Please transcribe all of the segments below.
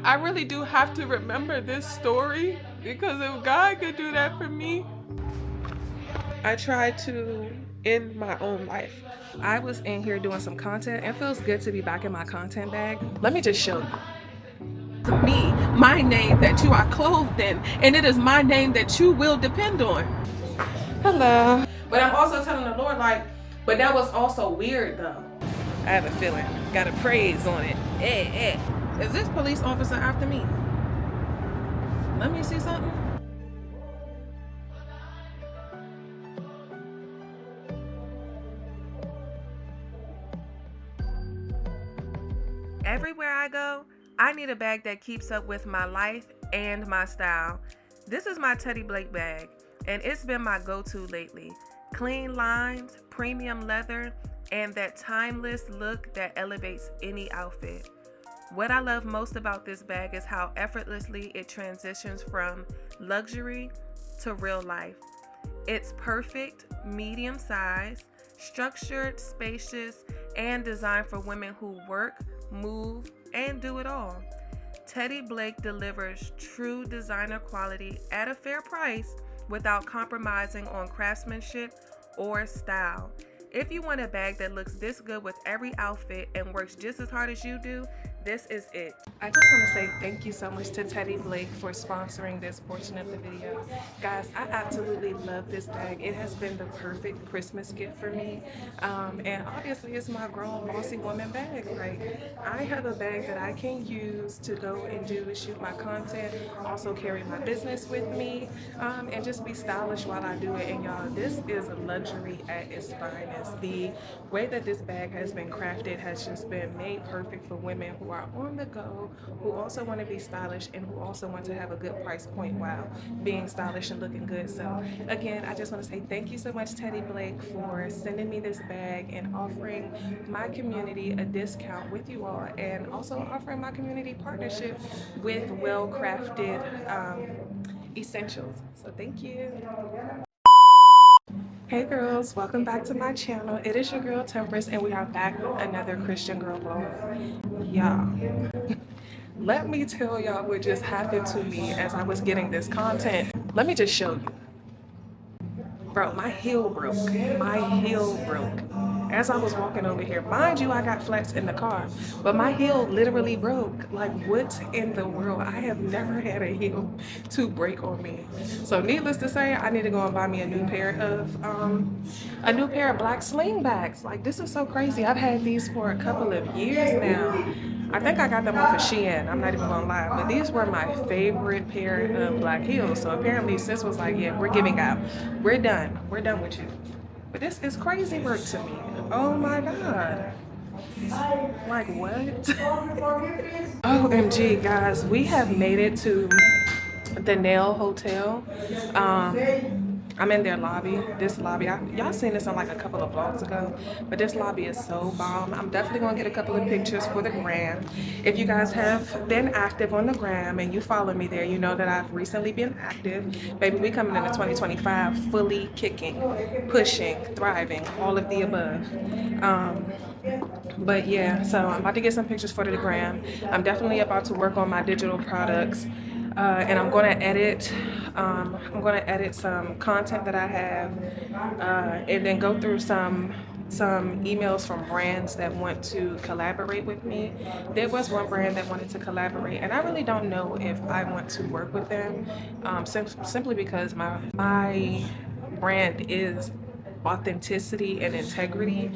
I really do have to remember this story because if God could do that for me, I try to end my own life. I was in here doing some content. It feels good to be back in my content bag. Let me just show you. Me, my name that you are clothed in, and it is my name that you will depend on. Hello. But I'm also telling the Lord, like, but that was also weird though. I have a feeling. Got a praise on it. Is this police officer after me? Let me see something. Everywhere I go, I need a bag that keeps up with my life and my style. This is my Teddy Blake bag, and it's been my go-to lately. Clean lines, premium leather, and that timeless look that elevates any outfit. What I love most about this bag is how effortlessly it transitions from luxury to real life. It's perfect, medium size, structured, spacious, and designed for women who work, move, and do it all. Teddy Blake delivers true designer quality at a fair price without compromising on craftsmanship or style. If you want a bag that looks this good with every outfit and works just as hard as you do, this is it. I just want to say thank you so much to Teddy Blake for sponsoring this portion of the video. Guys, I absolutely love this bag. It has been the perfect Christmas gift for me. And obviously it's my grown bossy woman bag. Like, I have a bag that I can use to go and shoot my content, also carry my business with me, and just be stylish while I do it. And y'all, this is a luxury at its finest. The way that this bag has been crafted has just been made perfect for women who are on the go, who also want to be stylish and who also want to have a good price point while being stylish and looking good. So again, I just want to say thank you so much, Teddy Blake, for sending me this bag and offering my community a discount with you all, and also offering my community partnership with well-crafted essentials. So thank you. Hey girls, welcome back to my channel. It is your girl Temperance, and we are back with another Christian girl vlog. Y'all, let me tell y'all what just happened to me as I was getting this content. Let me just show you. Bro, my heel broke. My heel broke. As I was walking over here, mind you, I got flats in the car, but my heel literally broke. Like, what in the world? I have never had a heel to break on me. So needless to say, I need to go and buy me a new pair of black slingbacks. Like, this is so crazy. I've had these for a couple of years now. I think I got them off of Shein. I'm not even gonna lie, but these were my favorite pair of black heels. So apparently sis was like, yeah, we're giving out. We're done. We're done with you. But this is crazy work to me. Oh my God. Like what? OMG, guys, we have made it to the Nail Hotel. I'm in their lobby. This lobby, y'all seen this on like a couple of vlogs ago, but this lobby is so bomb. I'm definitely gonna get a couple of pictures for the gram. If you guys have been active on the gram and you follow me there, you know that I've recently been active. Baby, we coming into 2025 fully kicking, pushing, thriving, all of the above. But yeah, so I'm about to get some pictures for the gram. I'm definitely about to work on my digital products, and I'm gonna edit some content that I have, and then go through some emails from brands that want to collaborate with me. There was one brand that wanted to collaborate, and I really don't know if I want to work with them, simply because my brand is authenticity and integrity.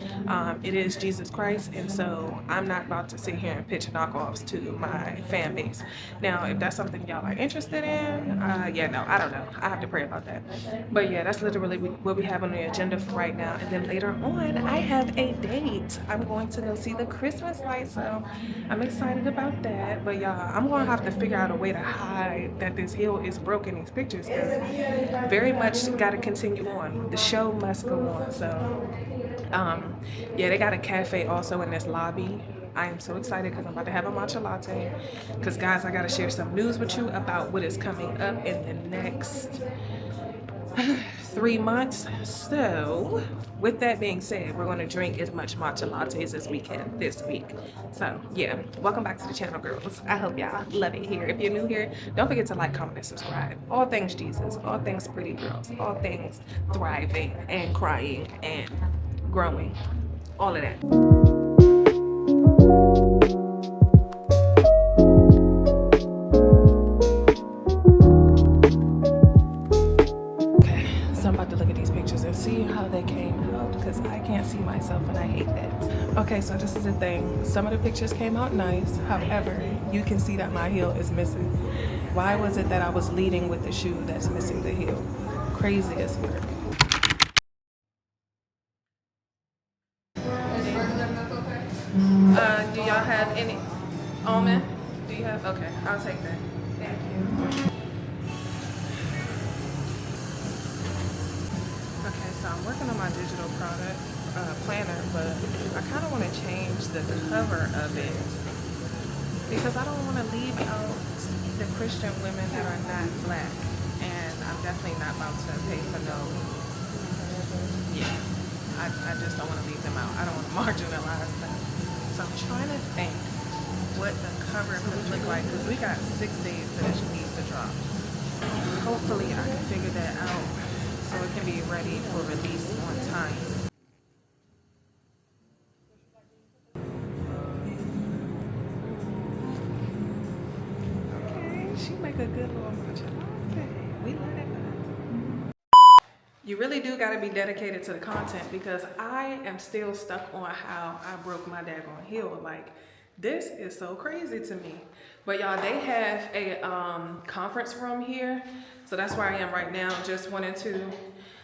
It is Jesus Christ, and so I'm not about to sit here and pitch knockoffs to my fan base. Now, if that's something y'all are interested in, yeah, no, I don't know. I have to pray about that. But yeah, that's literally what we have on the agenda for right now. And then later on, I have a date. I'm going to go see the Christmas lights, so I'm excited about that. But y'all, I'm gonna have to figure out a way to hide that this heel is broken in these pictures, because very much got to continue on. The show must go on. So yeah, they got a cafe also in this lobby. I am so excited because I'm about to have a matcha latte. Because guys, I got to share some news with you about what is coming up in the next 3 months. So with that being said, we're going to drink as much matcha lattes as we can this week. So yeah, welcome back to the channel, girls. I hope y'all love it here. If you're new here, don't forget to like, comment, and subscribe. All things Jesus, all things pretty girls, all things thriving and crying and growing, all of that. So I'm about to look at these pictures and see how they came out, because I can't see myself and I hate that. Okay, so this is the thing. Some of the pictures came out nice. However, you can see that my heel is missing. Why was it that I was leading with the shoe that's missing the heel? Crazy as fuck. Do y'all have any almond? Do you have? Okay, I'll take that. Thank you. Okay, so I'm working on my digital product planner, but I kind of want to change the cover of it because I don't want to leave out the Christian women that are not black, and I'm definitely not about to pay for no. Yeah, I just don't want to leave them out. I don't want to marginalize them. So I'm trying to think what the cover could look like, because we got 6 days for this piece to drop. Hopefully I can figure that out so it can be ready for release on time. Okay, she make a good little matcha latte. We love it. You really do got to be dedicated to the content, because I am still stuck on how I broke my daggone heel. Like, this is so crazy to me. But y'all, they have a conference room here, so that's where I am right now. Just wanted to,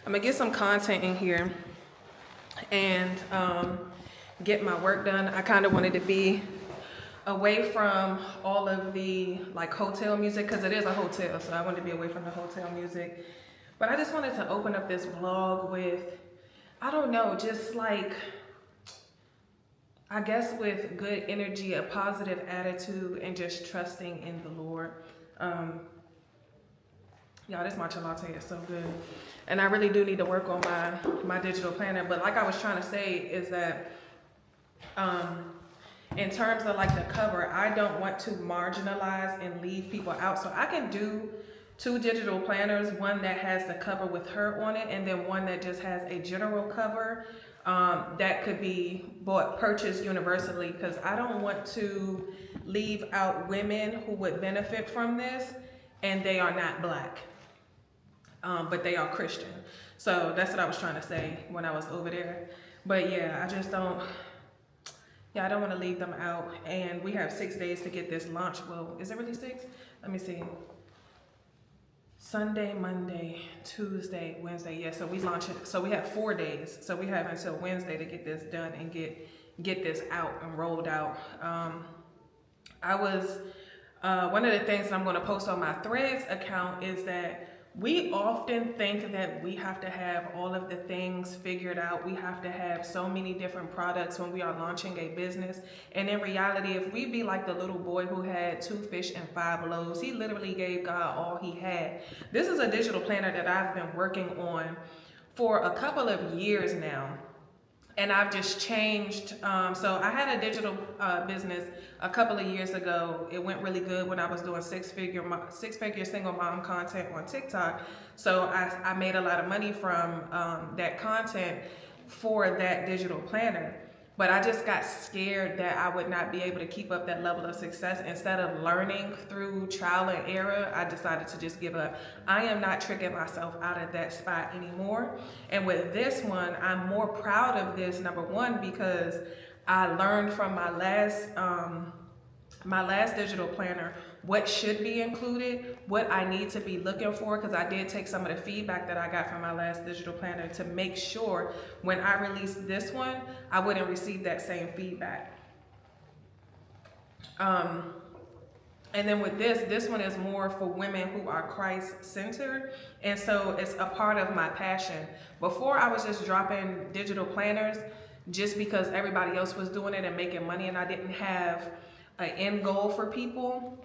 I'm gonna get some content in here and get my work done. I kind of wanted to be away from all of the like hotel music, because it is a hotel, so I wanted to be away from the hotel music. But I just wanted to open up this vlog with, I don't know, just like, I guess with good energy, a positive attitude, and just trusting in the Lord. Y'all, this matcha latte is so good. And I really do need to work on my digital planner. But like I was trying to say is that in terms of like the cover, I don't want to marginalize and leave people out. So I can do 2 digital planners, one that has the cover with her on it, and then one that just has a general cover that could be purchased universally, because I don't want to leave out women who would benefit from this and they are not black, but they are Christian. So that's what I was trying to say when I was over there. But yeah, I just don't, I don't want to leave them out. And we have 6 days to get this launched. Well, is it really 6? Let me see. Sunday, Monday, Tuesday, Wednesday. Yeah, so we launch it. So we have 4 days. So we have until Wednesday to get this done and get this out and rolled out. I was one of the things that I'm going to post on my Threads account is that we often think that we have to have all of the things figured out. We have to have so many different products when we are launching a business. And in reality, if we be like the little boy who had 2 fish and 5 loaves, he literally gave God all he had. This is a digital planner that I've been working on for a couple of years now. And I've just changed. So I had a digital business a couple of years ago. It went really good when I was doing six-figure single mom content on TikTok. So I made a lot of money from that content for that digital planner. But I just got scared that I would not be able to keep up that level of success. Instead of learning through trial and error, I decided to just give up. I am not tricking myself out of that spot anymore. And with this one, I'm more proud of this, number one, because I learned from my last digital planner what should be included, what I need to be looking for, because I did take some of the feedback that I got from my last digital planner to make sure when I release this one, I wouldn't receive that same feedback. And then with this one is more for women who are Christ-centered, and so it's a part of my passion. Before, I was just dropping digital planners just because everybody else was doing it and making money, and I didn't have an end goal for people.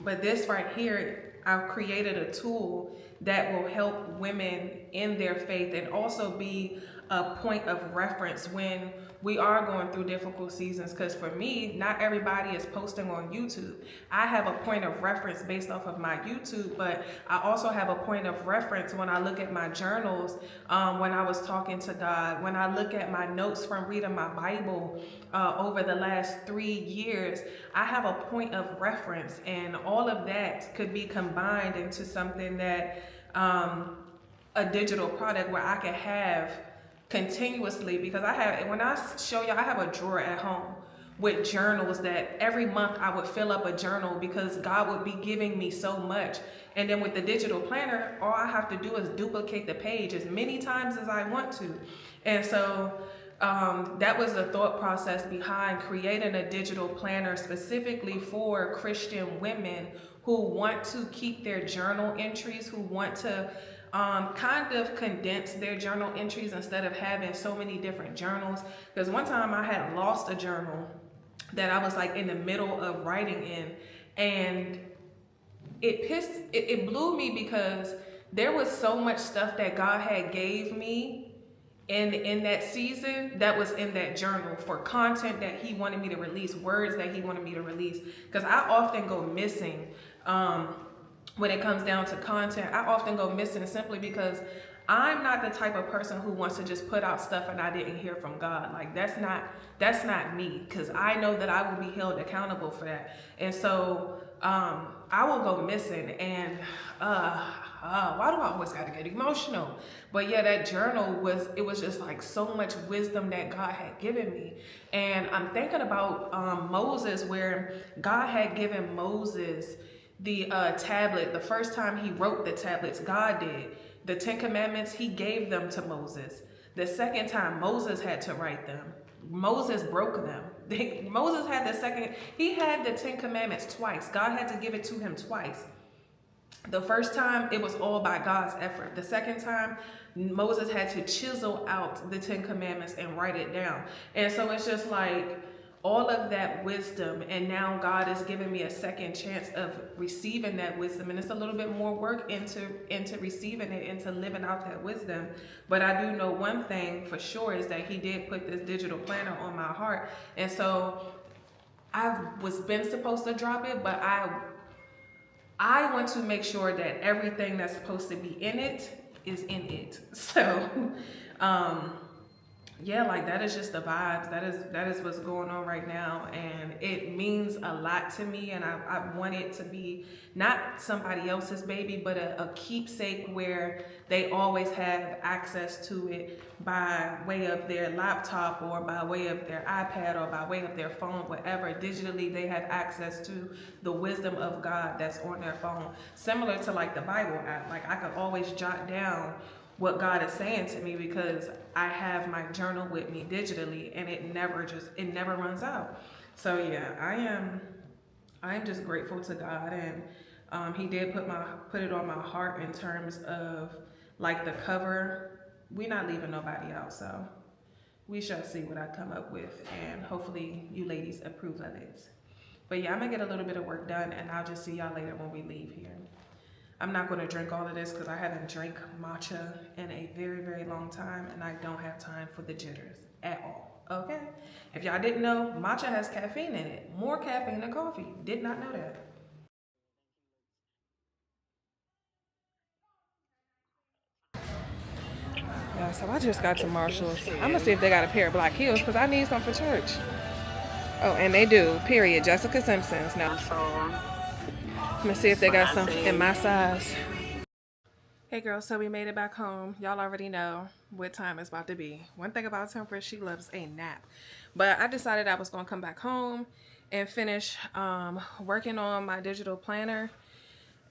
But this right here, I've created a tool that will help women in their faith and also be a point of reference when we are going through difficult seasons. Because for me, not everybody is posting on YouTube. I have a point of reference based off of my YouTube, but I also have a point of reference when I look at my journals, when I was talking to God, when I look at my notes from reading my Bible over the last 3 years. I have a point of reference, and all of that could be combined into something that a digital product where I can have continuously, because I have, when I show y'all, I have a drawer at home with journals that every month I would fill up a journal because God would be giving me so much. And then with the digital planner, all I have to do is duplicate the page as many times as I want to. And so that was the thought process behind creating a digital planner specifically for Christian women who want to keep their journal entries, who want to kind of condense their journal entries instead of having so many different journals. Because one time I had lost a journal that I was like in the middle of writing in, and it blew me because there was so much stuff that God had gave me in that season that was in that journal for content that he wanted me to release, words that he wanted me to release, because I often go missing when it comes down to content. I often go missing simply because I'm not the type of person who wants to just put out stuff and I didn't hear from God. Like that's not me, because I know that I will be held accountable for that. And so I will go missing, and why do I always gotta get emotional? But yeah, that journal was just like so much wisdom that God had given me. And I'm thinking about Moses, where God had given Moses the tablet. The first time he wrote the tablets, God did. The Ten Commandments, he gave them to Moses. The second time, Moses had to write them. Moses broke them. Moses had he had the Ten Commandments twice. God had to give it to him twice. The first time, it was all by God's effort. The second time, Moses had to chisel out the Ten Commandments and write it down. And so it's just like all of that wisdom, and now God is giving me a second chance of receiving that wisdom, and it's a little bit more work into receiving it, into living out that wisdom. But I do know one thing for sure, is that he did put this digital planner on my heart. And so I was been supposed to drop it, but I want to make sure that everything that's supposed to be in it is in it. So, um, yeah, like that is just the vibes. That is what's going on right now, and it means a lot to me. And I want it to be not somebody else's baby, but a keepsake where they always have access to it by way of their laptop or by way of their iPad or by way of their phone, whatever. Digitally, they have access to the wisdom of God that's on their phone, similar to like the Bible app. Like I could always jot down what God is saying to me because I have my journal with me digitally, and it never runs out. So yeah, I am just grateful to God, and he did put it on my heart in terms of like the cover. We're not leaving nobody out, so we shall see what I come up with, and hopefully you ladies approve of it. But yeah, I'm gonna get a little bit of work done, and I'll just see y'all later when we leave here. I'm not going to drink all of this because I haven't drank matcha in a very, very long time, and I don't have time for the jitters at all. Okay? If y'all didn't know, matcha has caffeine in it. More caffeine than coffee. Did not know that. Yeah, so I just got to Marshall's. I'm going to see if they got a pair of black heels because I need some for church. Oh, and they do. Period. Jessica Simpson's. Now, I'm going to see if they got some in my size. Hey girls, so we made it back home. Y'all already know what time it's about to be. One thing about Temperance, she loves a nap. But I decided I was going to come back home and finish working on my digital planner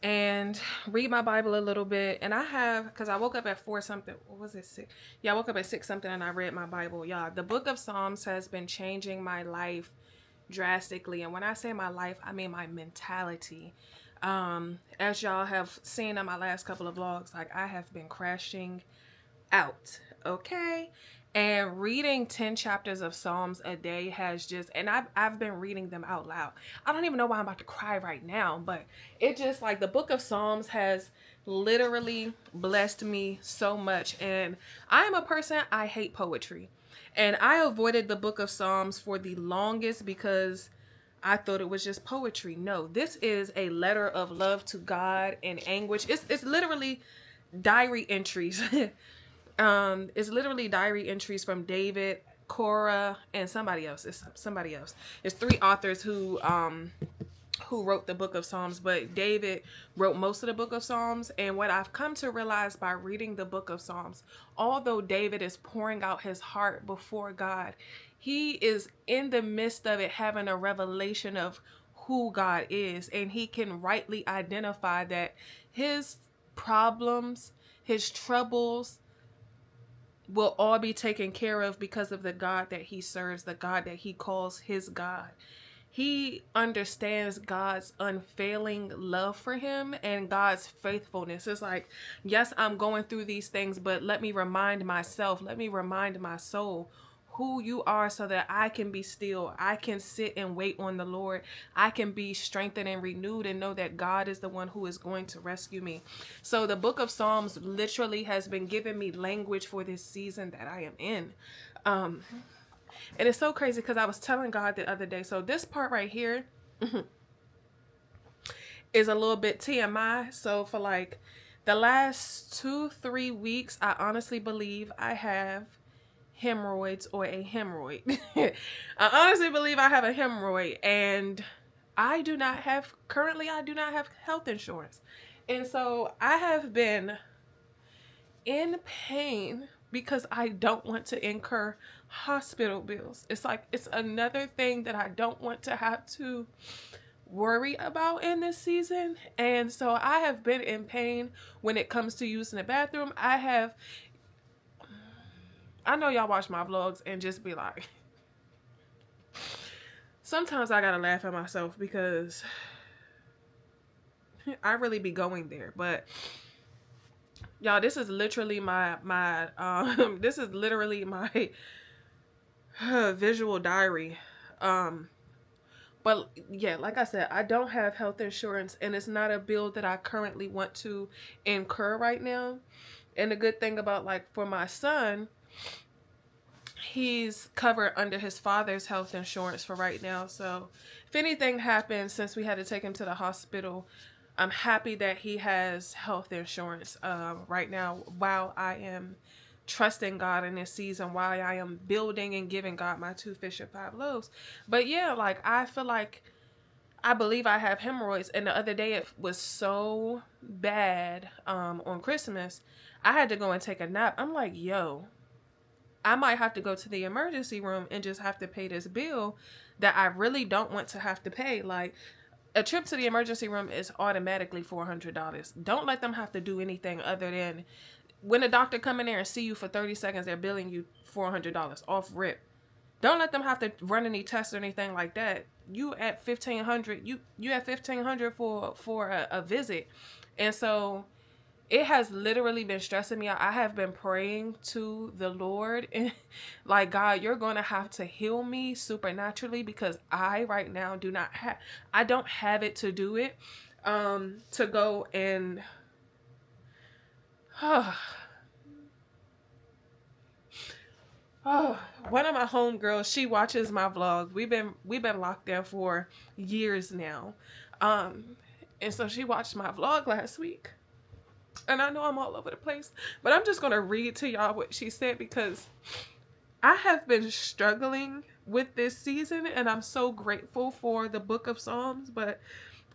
and read my Bible a little bit. And I have, because I woke up at 4 something. What was it, 6? Yeah, I woke up at 6 something and I read my Bible. Y'all, the book of Psalms has been changing my life drastically. And when I say my life, I mean my mentality. As y'all have seen in my last couple of vlogs, like I have been crashing out, okay? And reading 10 chapters of Psalms a day has just, and I've been reading them out loud. I don't even know why I'm about to cry right now, but it just, like, the book of Psalms has literally blessed me so much. And I am a person, I hate poetry. And I avoided the book of Psalms for the longest because I thought it was just poetry. No, this is a letter of love to God and anguish. It's literally diary entries. It's literally diary entries from David, Cora, and somebody else. It's somebody else. It's three authors who wrote the book of Psalms, but David wrote most of the book of Psalms. And what I've come to realize by reading the book of Psalms, although David is pouring out his heart before God, he is in the midst of it having a revelation of who God is, and he can rightly identify that his problems, his troubles, will all be taken care of because of the God that he serves, the God that he calls his God. He understands God's unfailing love for him and God's faithfulness. It's like, yes, I'm going through these things, but let me remind myself, let me remind my soul who you are so that I can be still. I can sit and wait on the Lord. I can be strengthened and renewed and know that God is the one who is going to rescue me. So the book of Psalms literally has been giving me language for this season that I am in. And it's so crazy because I was telling God the other day. So this part right here is a little bit TMI. So for like the last 2-3 weeks, I honestly believe I have hemorrhoids or a hemorrhoid. I honestly believe I have a hemorrhoid, and I do not have health insurance. And so I have been in pain because I don't want to incur hospital bills. It's like, it's another thing that I don't want to have to worry about in this season. And so I have been in pain when it comes to using the bathroom. I know y'all watch my vlogs and just be like, sometimes I gotta laugh at myself because I really be going there. But y'all, this is literally my this is literally my visual diary. But yeah, like I said, I don't have health insurance, and it's not a bill that I currently want to incur right now. And the good thing about, like, for my son, he's covered under his father's health insurance for right now. So if anything happens, since we had to take him to the hospital, I'm happy that he has health insurance right now while I am trusting God in this season, while I am building and giving God my 2 fish and 5 loaves. But yeah, like, I feel like I believe I have hemorrhoids. And the other day it was so bad on Christmas, I had to go and take a nap. I'm like, yo, I might have to go to the emergency room and just have to pay this bill that I really don't want to have to pay. Like, a trip to the emergency room is automatically $400. Don't let them have to do anything other than, when a doctor come in there and see you for 30 seconds, they're billing you $400 off rip. Don't let them have to run any tests or anything like that. You at 1,500, you at 1,500 for a visit. And so it has literally been stressing me out. I have been praying to the Lord and like, God, you're going to have to heal me supernaturally, because I right now I don't have it to do it. To go and one of my homegirls, she watches my vlog. We've been locked down for years now. And so she watched my vlog last week. And I know I'm all over the place, but I'm just going to read to y'all what she said, because I have been struggling with this season, and I'm so grateful for the book of Psalms, but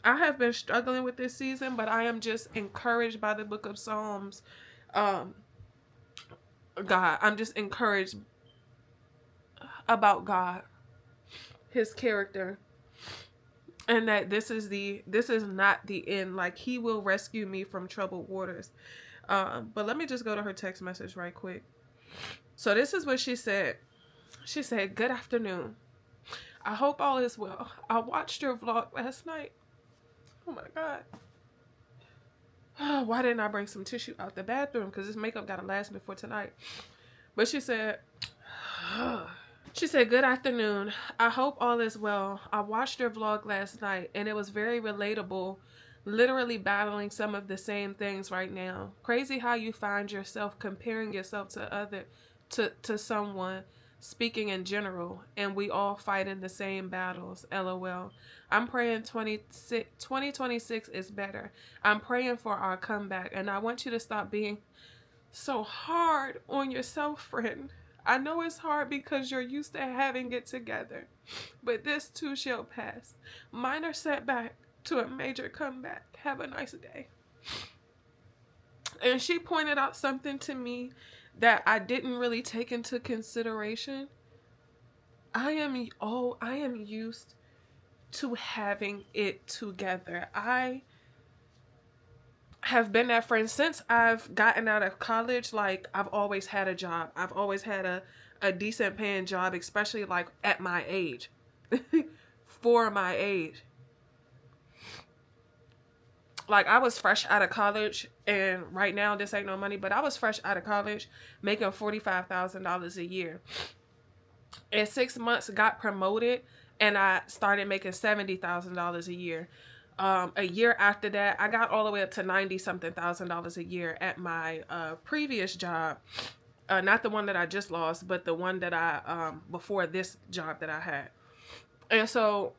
I have been struggling with this season, but I am just encouraged by the book of Psalms. God, I'm just encouraged about God, his character, and that this is not the end. Like, he will rescue me from troubled waters. But let me just go to her text message right quick. So this is what she said. She said, "Good afternoon. I hope all is well. I watched your vlog last night." Oh my God. Why didn't I bring some tissue out the bathroom? Because this makeup got to last me for tonight. But she said, She said, "Good afternoon. I hope all is well. I watched your vlog last night and it was very relatable, literally battling some of the same things right now. Crazy how you find yourself comparing yourself to someone, speaking in general, and we all fight in the same battles. LOL. I'm praying 2026 is better. I'm praying for our comeback, and I want you to stop being so hard on yourself, friend. I know it's hard because you're used to having it together, but this too shall pass. Minor setback to a major comeback. Have a nice day." And she pointed out something to me that I didn't really take into consideration. I am used to having it together. I have been that friend since I've gotten out of college. Like, I've always had a job. I've always had a decent paying job, especially like at my age. For my age. Like, I was fresh out of college, and right now this ain't no money, but I was fresh out of college making $45,000 a year. In 6 months got promoted, and I started making $70,000 a year. A year after that, I got all the way up to 90 something thousand dollars a year at my previous job. Not the one that I just lost, but the one that I before this job that I had. And so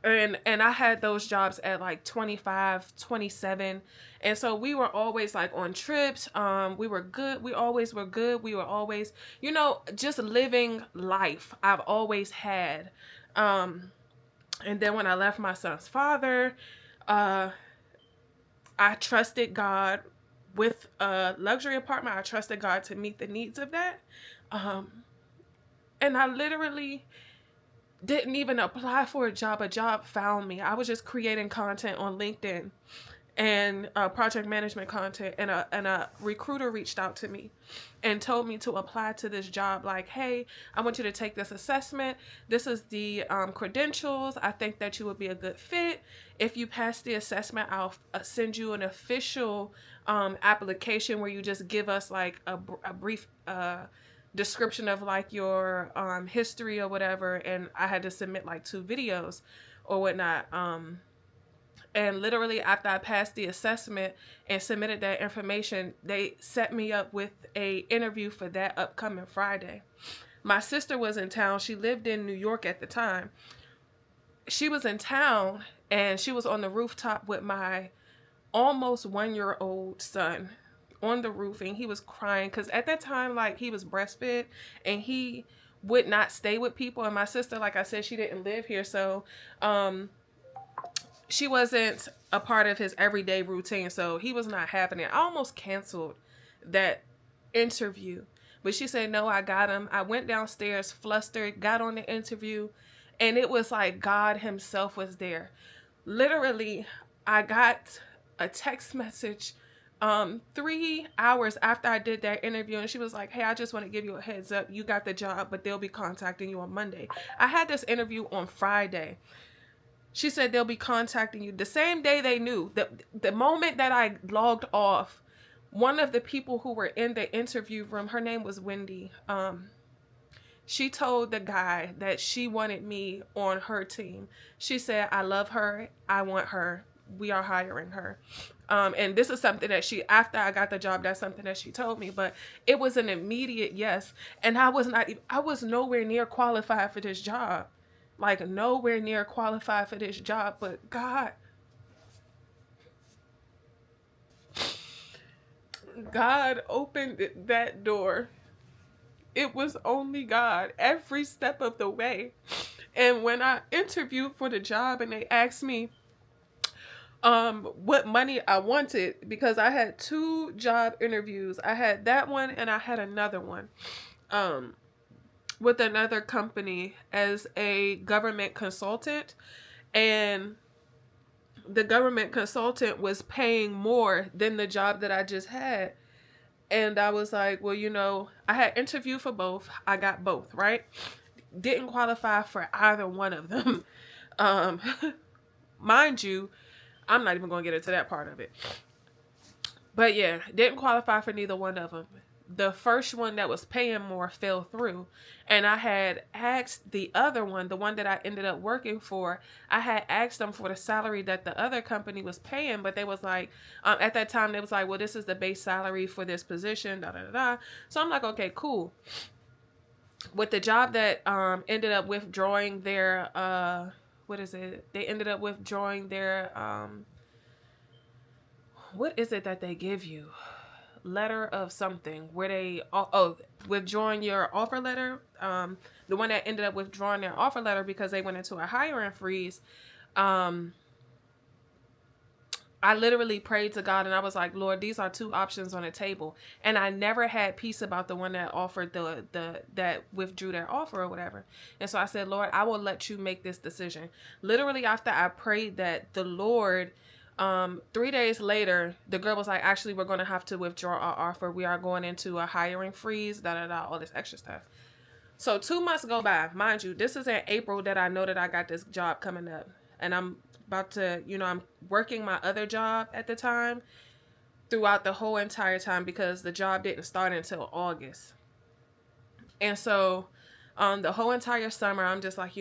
and I had those jobs at like 25, 27. And so we were always like on trips. We were good. We always were good. We were always, just living life. I've always had. And then when I left my son's father, I trusted God with a luxury apartment. I trusted God to meet the needs of that. And I literally didn't even apply for a job. A job found me. I was just creating content on LinkedIn and project management content, and a recruiter reached out to me and told me to apply to this job. Like, hey, I want you to take this assessment. This is the credentials. I think that you would be a good fit. If you pass the assessment, I'll send you an official application where you just give us like a brief description of like your history or whatever. And I had to submit like 2 videos or whatnot. And literally after I passed the assessment and submitted that information, they set me up with a interview for that upcoming Friday. My sister was in town. She lived in New York at the time. She was in town and she was on the rooftop with my almost 1-year-old son on the roof, and he was crying because at that time, like, he was breastfed and he would not stay with people. And my sister, like I said, she didn't live here, so she wasn't a part of his everyday routine, so he was not having it. I almost canceled that interview, but she said, no, I got him. I went downstairs flustered, got on the interview, and it was like God himself was there. Literally, I got a text message 3 hours after I did that interview, and she was like, hey, I just want to give you a heads up. You got the job, but they'll be contacting you on Monday. I had this interview on Friday. She said they'll be contacting you the same day. They knew. The moment that I logged off, one of the people who were in the interview room, her name was Wendy, she told the guy that she wanted me on her team. She said, I love her. I want her. We are hiring her. And this is something that after I got the job, that's something that she told me, but it was an immediate yes. And I was nowhere near qualified for this job. Like, nowhere near qualified for this job, but God opened that door. It was only God every step of the way. And when I interviewed for the job and they asked me what money I wanted, because I had 2 job interviews. I had that one and I had another one with another company as a government consultant, and the government consultant was paying more than the job that I just had. And I was like, well, I had interviewed for both. I got both, right? Didn't qualify for either one of them. Mind you, I'm not even going to get into that part of it. But yeah, didn't qualify for neither one of them. the first one that was paying more fell through. And I had asked the other one, the one that I ended up working for, I had asked them for the salary that the other company was paying, but they was like, at that time, they was like, well, this is the base salary for this position, da da da da. So I'm like, okay, cool. With the job that ended up withdrawing their, what is it? They ended up withdrawing their, what is it that they give you? Letter of something where they withdrawing your offer letter. The one that ended up withdrawing their offer letter because they went into a hiring freeze. I literally prayed to God and I was like, Lord, these are two options on the table. And I never had peace about the one that offered the that withdrew their offer or whatever. And so I said, Lord, I will let you make this decision. Literally after I prayed that, the Lord, 3 days later, the girl was like, actually, we're going to have to withdraw our offer. We are going into a hiring freeze, da da da, all this extra stuff. So 2 months go by. Mind you, this is in April that I know that I got this job coming up. And I'm about to, I'm working my other job at the time throughout the whole entire time because the job didn't start until August. And so the whole entire summer, I'm just like,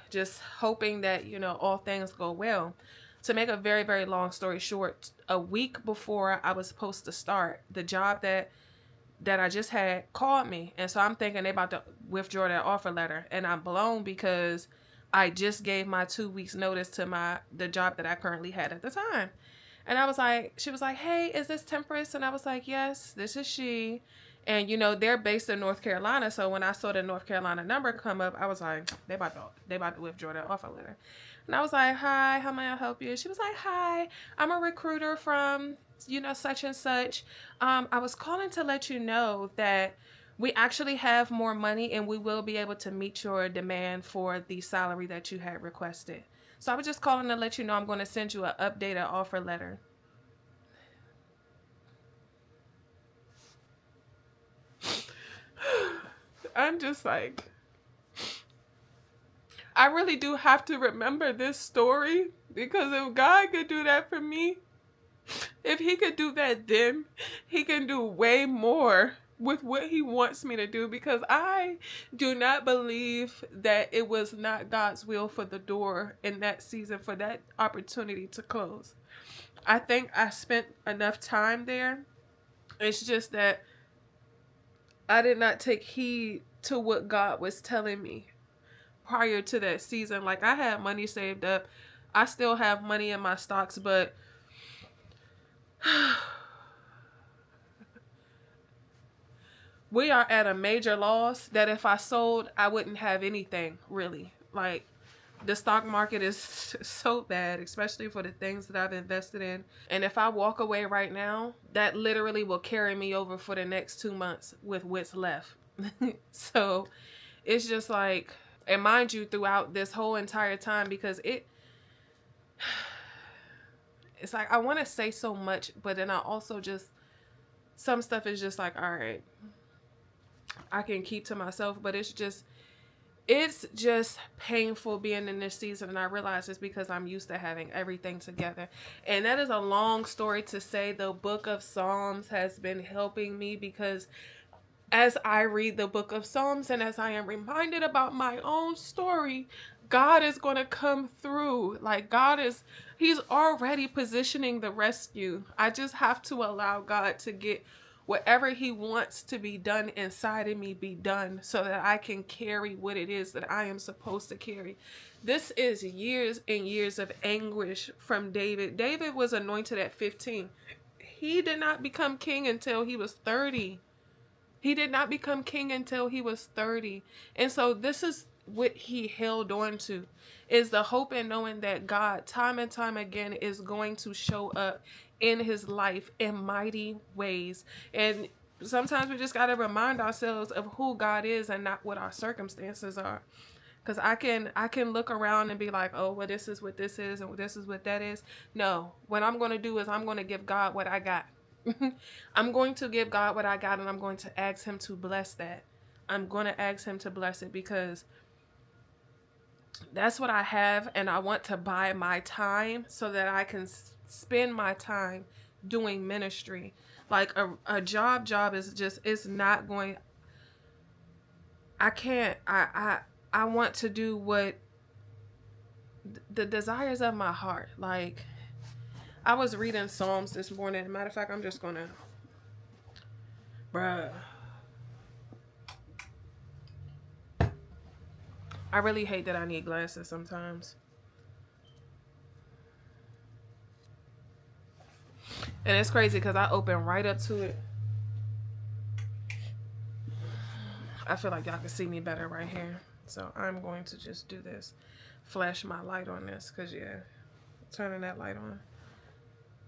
just hoping that, all things go well. To make a very, very long story short, a week before I was supposed to start, the job that I just had called me. And so I'm thinking they about to withdraw their offer letter. And I'm blown because I just gave my 2 weeks notice to the job that I currently had at the time. And I was like, she was like, hey, is this Temperance? And I was like, yes, this is she. And, they're based in North Carolina. So when I saw the North Carolina number come up, I was like, they about to withdraw their offer letter. And I was like, hi, how may I help you? She was like, hi, I'm a recruiter from, such and such. I was calling to let you know that we actually have more money and we will be able to meet your demand for the salary that you had requested. So I was just calling to let you know I'm going to send you an updated offer letter. I'm just like, I really do have to remember this story because if God could do that for me, if he could do that then, he can do way more with what he wants me to do, because I do not believe that it was not God's will for the door in that season, for that opportunity to close. I think I spent enough time there. It's just that I did not take heed to what God was telling me prior to that season. Like, I had money saved up. I still have money in my stocks, but we are at a major loss that if I sold, I wouldn't have anything, really. Like, the stock market is so bad, especially for the things that I've invested in. And if I walk away right now, that literally will carry me over for the next 2 months with what's left. So it's just like, and mind you, throughout this whole entire time, because it's like I want to say so much, but then I also just, some stuff is just like, all right, I can keep to myself, but it's just painful being in this season. And I realize it's because I'm used to having everything together. And that is a long story to say. The book of Psalms has been helping me, because as I read the book of Psalms and as I am reminded about my own story, God is going to come through. Like, he's already positioning the rescue. I just have to allow God to get whatever he wants to be done inside of me be done, so that I can carry what it is that I am supposed to carry. This is years and years of anguish from David. David was anointed at 15. He did not become king until he was 30. He did not become king until he was 30. And so this is what he held on to, is the hope and knowing that God, time and time again, is going to show up in his life in mighty ways. And sometimes we just got to remind ourselves of who God is and not what our circumstances are. Because I can look around and be like, oh, well, this is what this is and this is what that is. No, what I'm going to do is I'm going to give God what I got. I'm going to give God what I got, and I'm going to ask him to bless that. I'm going to ask him to bless it, because that's what I have, and I want to buy my time so that I can spend my time doing ministry. Like a job is just, it's not going, I can't, I want to do what the desires of my heart. Like, I was reading Psalms this morning. Matter of fact, I'm just gonna, bruh. I really hate that I need glasses sometimes. And it's crazy because I open right up to it. I feel like y'all can see me better right here. So I'm going to just do this. Flash my light on this because, yeah, turning that light on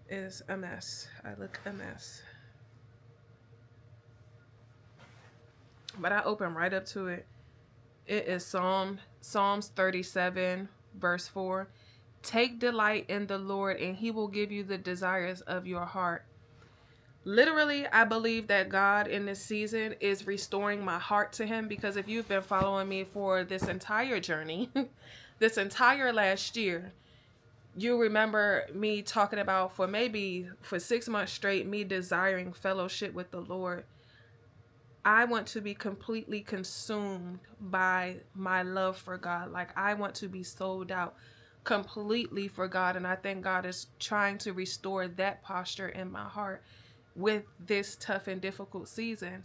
is a mess. I look a mess. But I open right up to it. It is Psalms 37, verse 4. Take delight in the Lord, and he will give you the desires of your heart. Literally, I believe that God in this season is restoring my heart to him, because if you've been following me for this entire journey, this entire last year, you remember me talking about for 6 months straight, me desiring fellowship with the Lord. I want to be completely consumed by my love for God. Like, I want to be sold out completely for God. And I think God is trying to restore that posture in my heart with this tough and difficult season.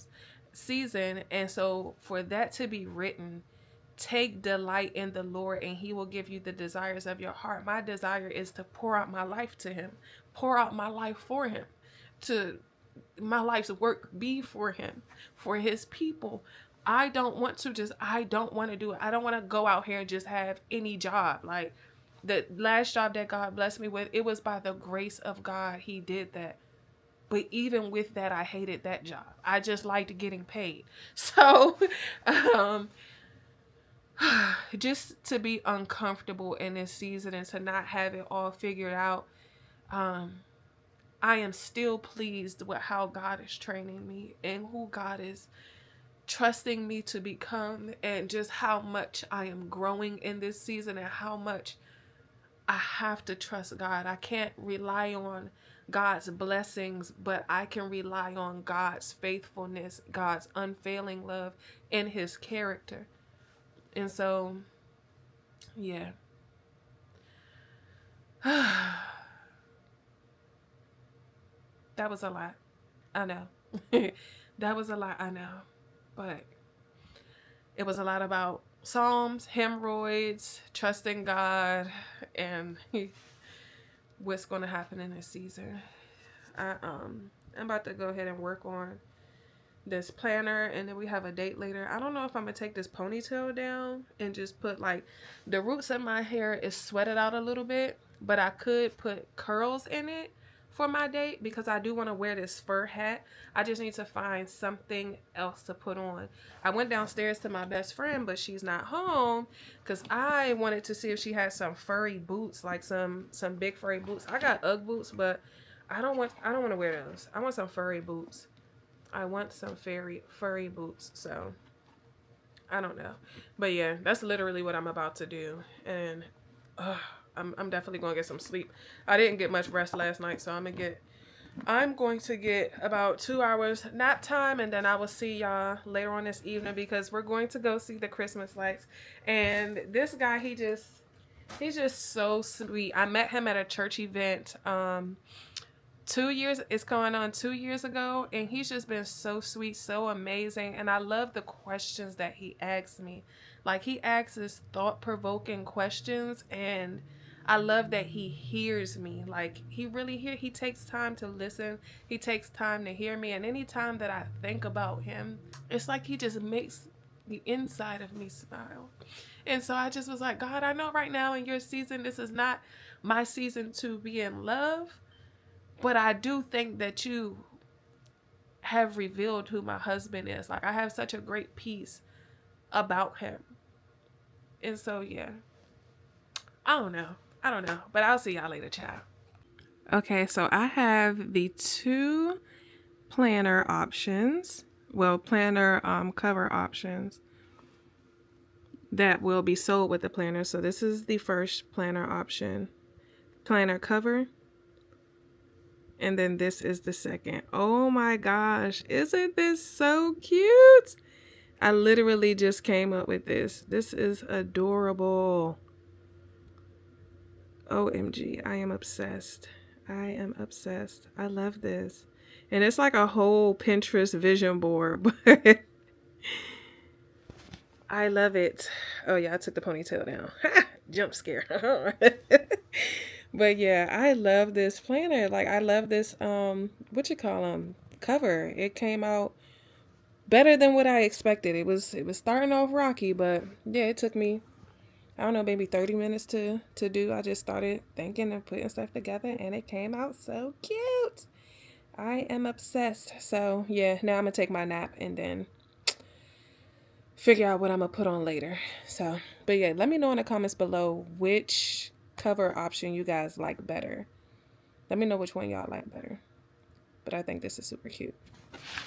And so for that to be written, take delight in the Lord and he will give you the desires of your heart. My desire is to pour out my life to him, pour out my life for him, to my life's work be for him, for his people. I don't want to do it. I don't want to go out here and just have any job. Like, the last job that God blessed me with, it was by the grace of God he did that. But even with that, I hated that job. I just liked getting paid. So, just to be uncomfortable in this season and to not have it all figured out, I am still pleased with how God is training me and who God is trusting me to become, and just how much I am growing in this season and how much I have to trust God. I can't rely on God's blessings, but I can rely on God's faithfulness, God's unfailing love, and his character. And so, yeah. That was a lot. I know. That was a lot, I know. But it was a lot about Psalms, hemorrhoids, trusting God, and what's going to happen in this season. I'm about to go ahead and work on this planner, and then we have a date later. I don't know if I'm gonna take this ponytail down and just put, like, the roots of my hair is sweated out a little bit, but I could put curls in it for my date because I do want to wear this fur hat. I just need to find something else to put on. I went downstairs to my best friend, but she's not home because I wanted to see if she had some furry boots, like some big furry boots. I got Ugg boots, but I don't want to wear those. I want some furry boots. I want some furry boots. So I don't know, but yeah, that's literally what I'm about to do. And I'm definitely gonna get some sleep. I didn't get much rest last night, so I'm going to get about 2 hours nap time, and then I will see y'all later on this evening because we're going to go see the Christmas lights. And this guy, he's just so sweet. I met him at a church event 2 years ago, and he's just been so sweet, so amazing. And I love the questions that he asks me. Like, he asks his thought-provoking questions, and I love that he hears me. Like, he takes time to listen. He takes time to hear me. And anytime that I think about him, it's like he just makes the inside of me smile. And so I just was like, God, I know right now in your season, this is not my season to be in love, but I do think that you have revealed who my husband is. Like, I have such a great peace about him. And so, yeah. I don't know. But I'll see y'all later, child. Okay, so I have the 2 planner options. Well, planner cover options that will be sold with the planner. So this is the first planner option. Planner cover. And then this is the second. Oh my gosh. Isn't this so cute? I literally just came up with this. This is adorable. OMG. I am obsessed. I am obsessed. I love this. And it's like a whole Pinterest vision board, but I love it. Oh yeah, I took the ponytail down. Jump scare. But yeah, I love this planner. Like I love this what you call them, cover. It came out better than what I expected. It was starting off rocky, but yeah, it took me, I don't know, maybe 30 minutes to do. I just started thinking and putting stuff together and it came out so cute. I am obsessed. So yeah, now I'm gonna take my nap and then figure out what I'm gonna put on later. So, but yeah, let me know in the comments below which cover option you guys like better. Let me know which one y'all like better. But I think this is super cute.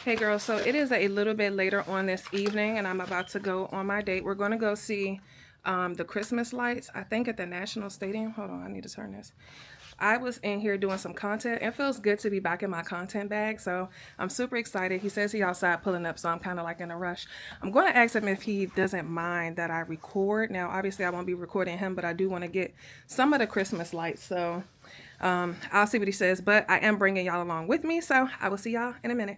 Hey girls, so it is a little bit later on this evening and I'm about to go on my date. We're going to go see the Christmas lights, I think at the National Stadium. Hold on, I need to turn this. I was in here doing some content. It feels good to be back in my content bag, so I'm super excited. He says he's outside pulling up, so I'm kind of like in a rush. I'm going to ask him if he doesn't mind that I record. Now, obviously, I won't be recording him, but I do want to get some of the Christmas lights, so I'll see what he says. But I am bringing y'all along with me, so I will see y'all in a minute.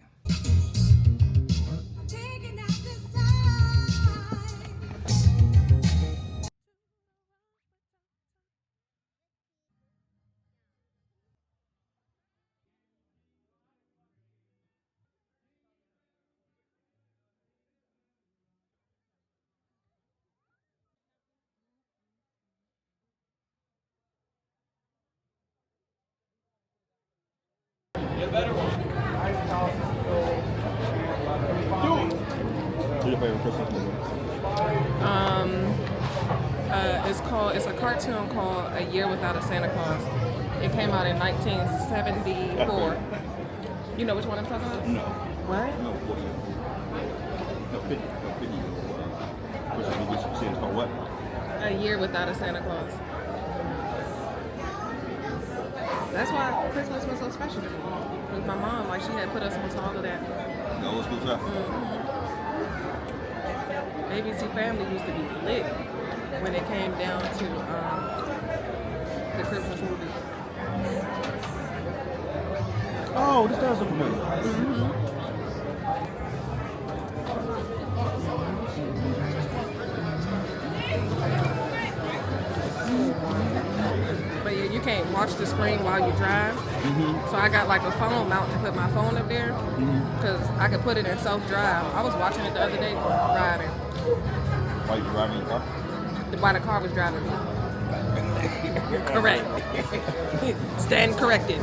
It's a cartoon called A Year Without a Santa Claus. It came out in 1974. You know which one I'm talking about? No. What? No, 40. No, 50. No, 50. Which I think you see it's called what? A Year Without a Santa Claus. That's why Christmas was so special to me. With my mom, like she had put us onto all of that. The old school stuff? ABC Family used to be lit when it came down to the Christmas movie. Oh, this does look familiar. But yeah, you can't watch the screen while you drive. So I got like a phone mount to put my phone up there because I could put it in self-drive. I was watching it the other day driving. While you driving your car? While the car was driving me. Correct. Stand corrected.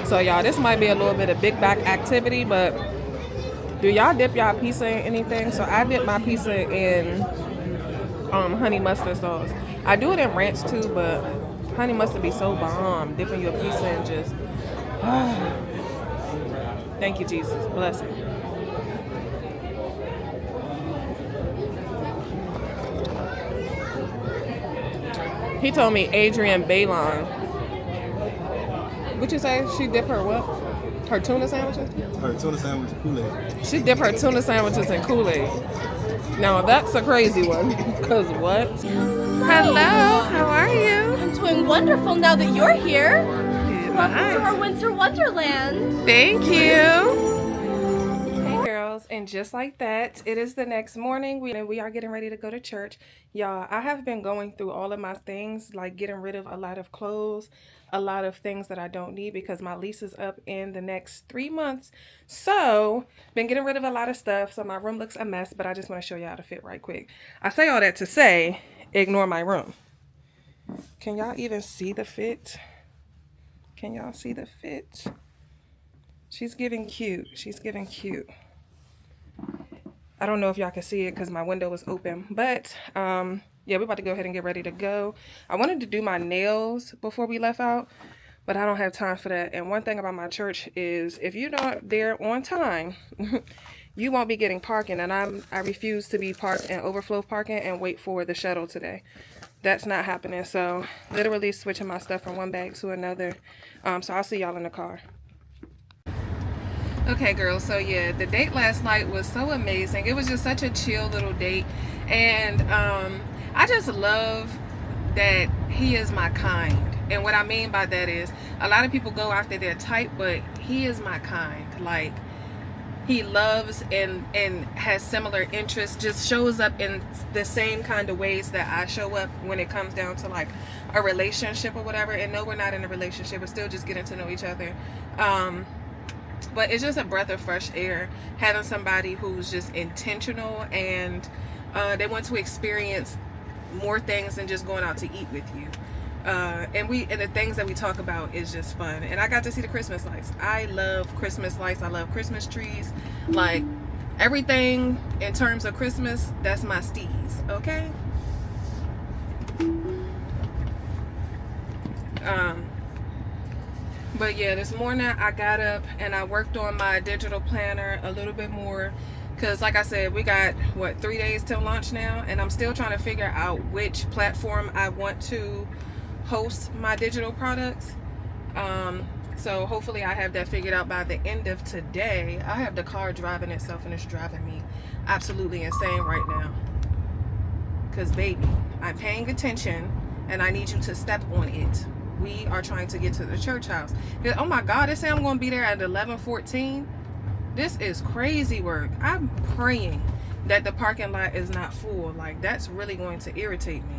So y'all, this might be a little bit of big back activity, but do y'all dip y'all pizza in anything? So I dip my pizza in honey mustard sauce. I do it in ranch too, but honey mustard be so bomb. Dipping your pizza in just thank you, Jesus. Bless it. He told me Adrienne Bailon. What you say? She dip her what? Her tuna sandwiches? Her tuna sandwich Kool-Aid. She dip her tuna sandwiches in Kool-Aid. Now that's a crazy one. Cause what? Hello, how are you? I'm doing wonderful now that you're here. Welcome to our winter wonderland. Thank you. Hey girls, and just like that, it is the next morning. We are getting ready to go to church. Y'all, I have been going through all of my things, like getting rid of a lot of clothes, a lot of things that I don't need because my lease is up in the next 3 months. So, been getting rid of a lot of stuff. So my room looks a mess, but I just want to show y'all the fit right quick. I say all that to say, ignore my room. Can y'all even see the fit? Can y'all see the fit? She's giving cute. She's giving cute. I don't know if y'all can see it because my window is open, but yeah, we're about to go ahead and get ready to go. I wanted to do my nails before we left out, but I don't have time for that. And one thing about my church is if you're not there on time, you won't be getting parking. And I refuse to be parked in overflow parking and wait for the shuttle today. that's not happening. So literally switching my stuff from one bag to another. So I'll see y'all in the car. Okay, girls, so yeah, the date last night was so amazing. It was just such a chill little date. And I just love that he is my kind. And what I mean by that is, a lot of people go after their type, but he is my kind. Like, he loves and has similar interests, just shows up in the same kind of ways that I show up when it comes down to like a relationship or whatever. And no, we're not in a relationship, we're still just getting to know each other. But it's just a breath of fresh air having somebody who's just intentional, and they want to experience more things than just going out to eat with you. And the things that we talk about is just fun. And I got to see the Christmas lights. I love Christmas lights. I love Christmas trees. Like, everything in terms of Christmas, that's my steez, okay? But yeah, this morning I got up and I worked on my digital planner a little bit more, because like I said, we got 3 days till launch now, and I'm still trying to figure out which platform I want to host my digital products. So hopefully I have that figured out by the end of today. I have the car driving itself, and it's driving me absolutely insane right now, because baby, I'm paying attention and I need you to step on it. We are trying to get to the church house. Oh my God, they say I'm going to be there at 11:14. This is crazy work. I'm praying that the parking lot is not full. Like, that's really going to irritate me.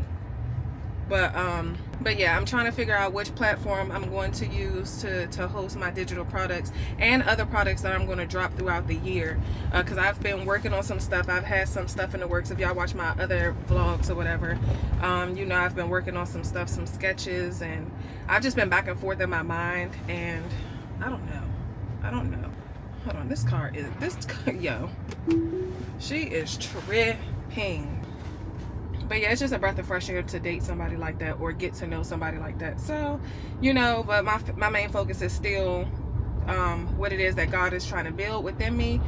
But yeah, I'm trying to figure out which platform I'm going to use to host my digital products and other products that I'm going to drop throughout the year, because I've been working on some stuff. I've had some stuff in the works. If y'all watch my other vlogs or whatever, you know, I've been working on some stuff, some sketches, and I've just been back and forth in my mind, and I don't know. Hold on, yo, she is tripping. But yeah, it's just a breath of fresh air to date somebody like that, or get to know somebody like that. So, you know, but my main focus is still what it is that God is trying to build within me.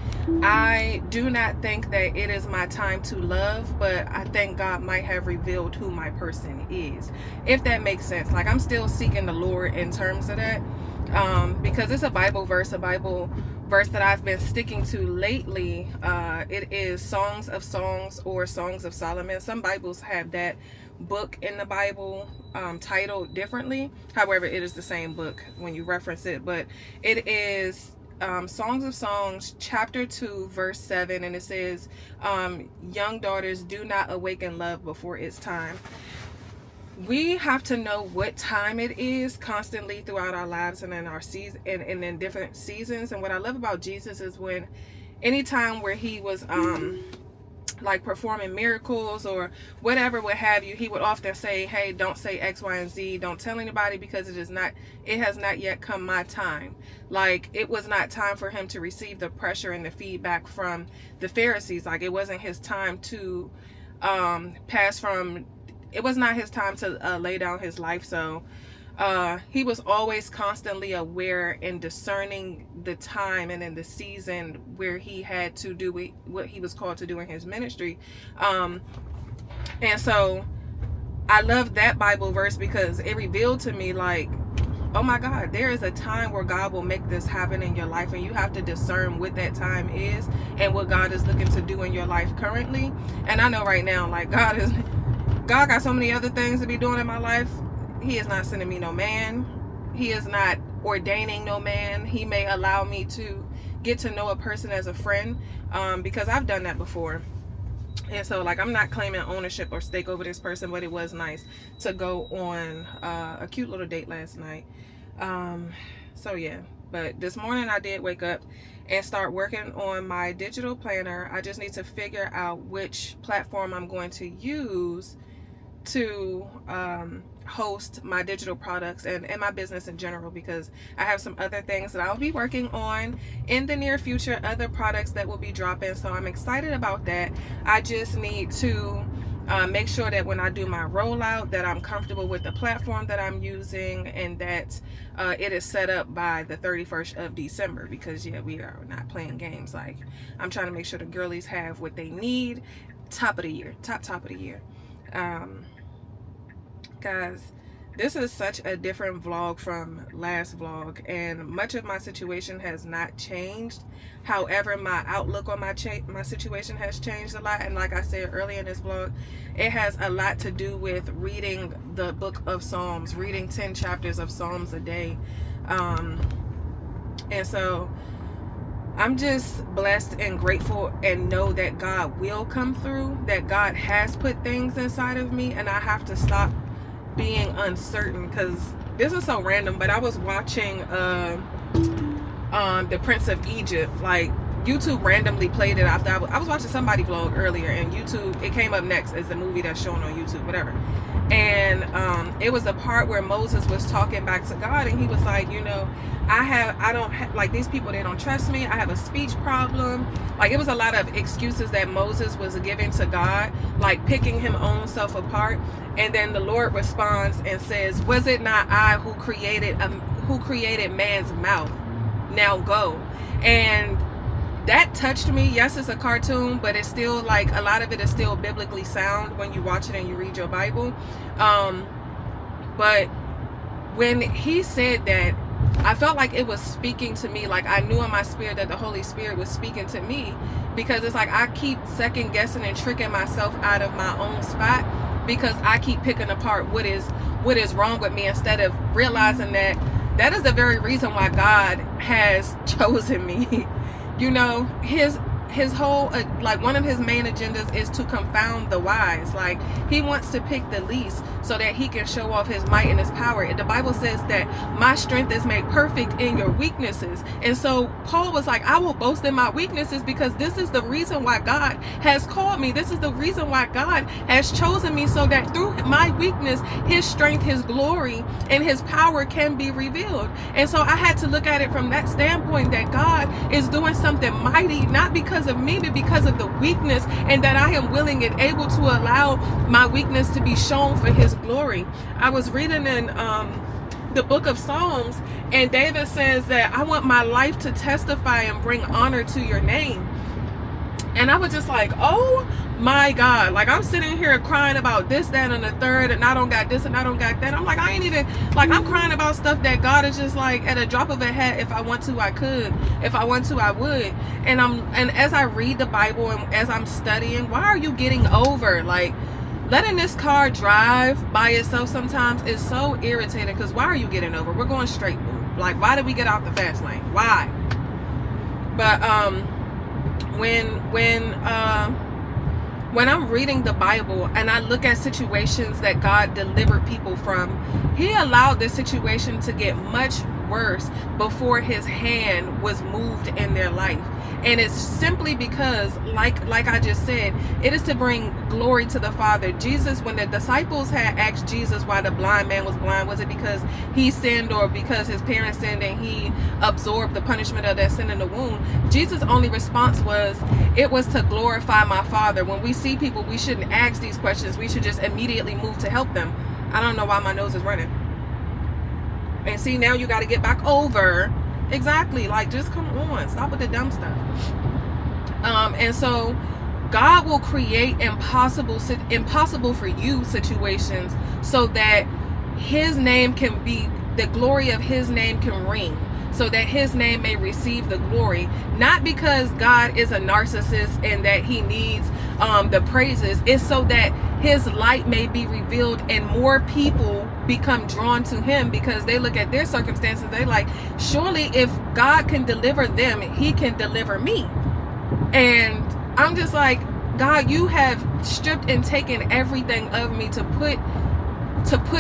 I do not think that it is my time to love, but I think God might have revealed who my person is, if that makes sense. Like, I'm still seeking the Lord in terms of that, because it's a Bible verse that I've been sticking to lately. It is Songs of Songs or Songs of Solomon. Some Bibles have that book in the Bible titled differently. However, it is the same book when you reference it. But it is Songs of Songs, chapter 2, verse 7. And it says, young daughters, do not awaken love before its time. We have to know what time it is constantly throughout our lives and in our season and in different seasons. And what I love about Jesus is when anytime where he was like performing miracles or whatever, what have you, he would often say, hey, don't say X, Y, and Z, don't tell anybody, because it has not yet come my time. Like, it was not time for him to receive the pressure and the feedback from the Pharisees. Like, it wasn't his time to it was not his time to lay down his life. So he was always constantly aware and discerning the time and in the season where he had to do what he was called to do in his ministry. And so I love that Bible verse, because it revealed to me, like, oh my God, there is a time where God will make this happen in your life, and you have to discern what that time is and what God is looking to do in your life currently. And I know right now, like, God got so many other things to be doing in my life. He is not sending me no man. He is not ordaining no man. He may allow me to get to know a person as a friend, because I've done that before. And so, like, I'm not claiming ownership or stake over this person, but it was nice to go on a cute little date last night. So yeah, but this morning I did wake up and start working on my digital planner. I just need to figure out which platform I'm going to use to host my digital products and my business in general, because I have some other things that I'll be working on in the near future, other products that will be dropping. So I'm excited about that. I just need to make sure that when I do my rollout, that I'm comfortable with the platform that I'm using, and that it is set up by the 31st of December, because yeah, we are not playing games. Like, I'm trying to make sure the girlies have what they need top of the year. Guys, this is such a different vlog from last vlog, and much of my situation has not changed. However, my outlook on my situation has changed a lot, and like I said earlier in this vlog, it has a lot to do with reading the book of Psalms, reading 10 chapters of Psalms a day. And so I'm just blessed and grateful and know that God will come through, that God has put things inside of me, and I have to stop being uncertain. Because this is so random, but I was watching the Prince of Egypt. Like, YouTube randomly played it after I was watching somebody vlog earlier, and YouTube, it came up next as the movie that's shown on YouTube, whatever. And it was a part where Moses was talking back to God, and he was like, you know, I don't have, like, these people, they don't trust me, I have a speech problem. Like, it was a lot of excuses that Moses was giving to God, like picking him own self apart. And then the Lord responds and says, was it not I who created man's mouth? Now go. And that touched me. Yes, it's a cartoon, but it's still, like, a lot of it is still biblically sound when you watch it and you read your Bible. But when he said that, I felt like it was speaking to me. Like, I knew in my spirit that the Holy Spirit was speaking to me, because it's like I keep second guessing and tricking myself out of my own spot, because I keep picking apart what is wrong with me, instead of realizing that that is the very reason why God has chosen me. You know, his whole like, one of his main agendas is to confound the wise. Like, he wants to pick the least so that he can show off his might and his power. And the Bible says that my strength is made perfect in your weaknesses. And so Paul was like, I will boast in my weaknesses, because this is the reason why God has called me. This is the reason why God has chosen me, so that through my weakness, his strength, his glory, and his power can be revealed. And so I had to look at it from that standpoint, that God is doing something mighty, not because of me, but because of the weakness, and that I am willing and able to allow my weakness to be shown for his glory. I was reading in the book of Psalms, and David says that I want my life to testify and bring honor to your name. And I was just like, oh my God. Like, I'm sitting here crying about this, that, and the third, and I don't got this and I don't got that. I'm like, I ain't even, like, I'm crying about stuff that God is just like, at a drop of a hat, if I want to, I could. If I want to, I would. And as I read the Bible and as I'm studying, why are you getting over? Like, letting this car drive by itself sometimes is so irritating, because why are you getting over? We're going straight, boo. Like, why did we get off the fast lane? Why? But when I'm reading the Bible and I look at situations that God delivered people from, he allowed this situation to get much worse before his hand was moved in their life. And it's simply because, like I just said, it is to bring glory to the Father. Jesus, when the disciples had asked Jesus why the blind man was blind, was it because he sinned, or because his parents sinned and he absorbed the punishment of that sin in the womb? Jesus' only response was, it was to glorify my Father. When we see people, we shouldn't ask these questions. We should just immediately move to help them. I don't know why my nose is running. And see, now you got to get back over. Exactly. Like, just come on, stop with the dumb stuff. And so God will create impossible for you situations, so that his name can be, the glory of his name can ring, so that his name may receive the glory. Not because God is a narcissist and that he needs the praises. It's so that his light may be revealed and more people become drawn to him, because they look at their circumstances, they like, surely if God can deliver them, he can deliver me. And I'm just like, God, you have stripped and taken everything of me to put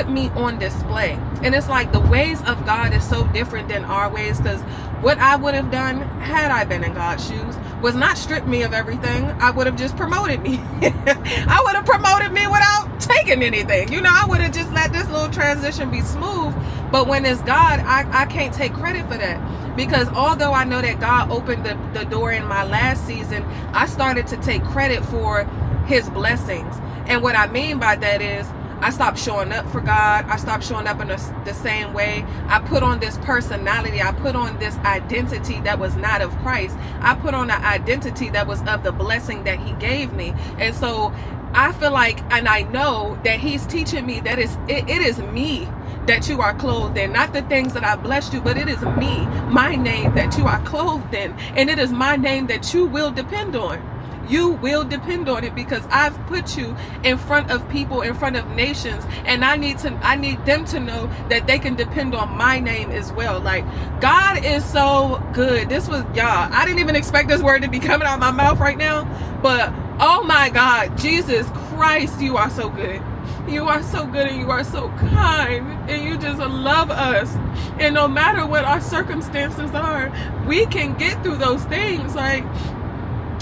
me on display. And it's like, the ways of God is so different than our ways, because what I would have done had I been in God's shoes was not strip me of everything. I would have just promoted me. I would have promoted me without taking anything. You know, I would have just let this little transition be smooth. But when it's God, I can't take credit for that, because although I know that God opened the door in my last season, I started to take credit for his blessings. And what I mean by that is, I stopped showing up for God. I stopped showing up in the same way. I put on this personality. I put on this identity that was not of Christ. I put on an identity that was of the blessing that he gave me. And so I feel like, and I know that he's teaching me that it is me that you are clothed in, not the things that I blessed you, but it is me, my name that you are clothed in, and it is my name that you will depend on. You will depend on it because I've put you in front of people, in front of nations, and I need them to know that they can depend on my name as well. Like, God is so good. This was, y'all, I didn't even expect this word to be coming out of my mouth right now, but oh my God, Jesus Christ, you are so good. You are so good and you are so kind and you just love us. And no matter what our circumstances are, we can get through those things. Like,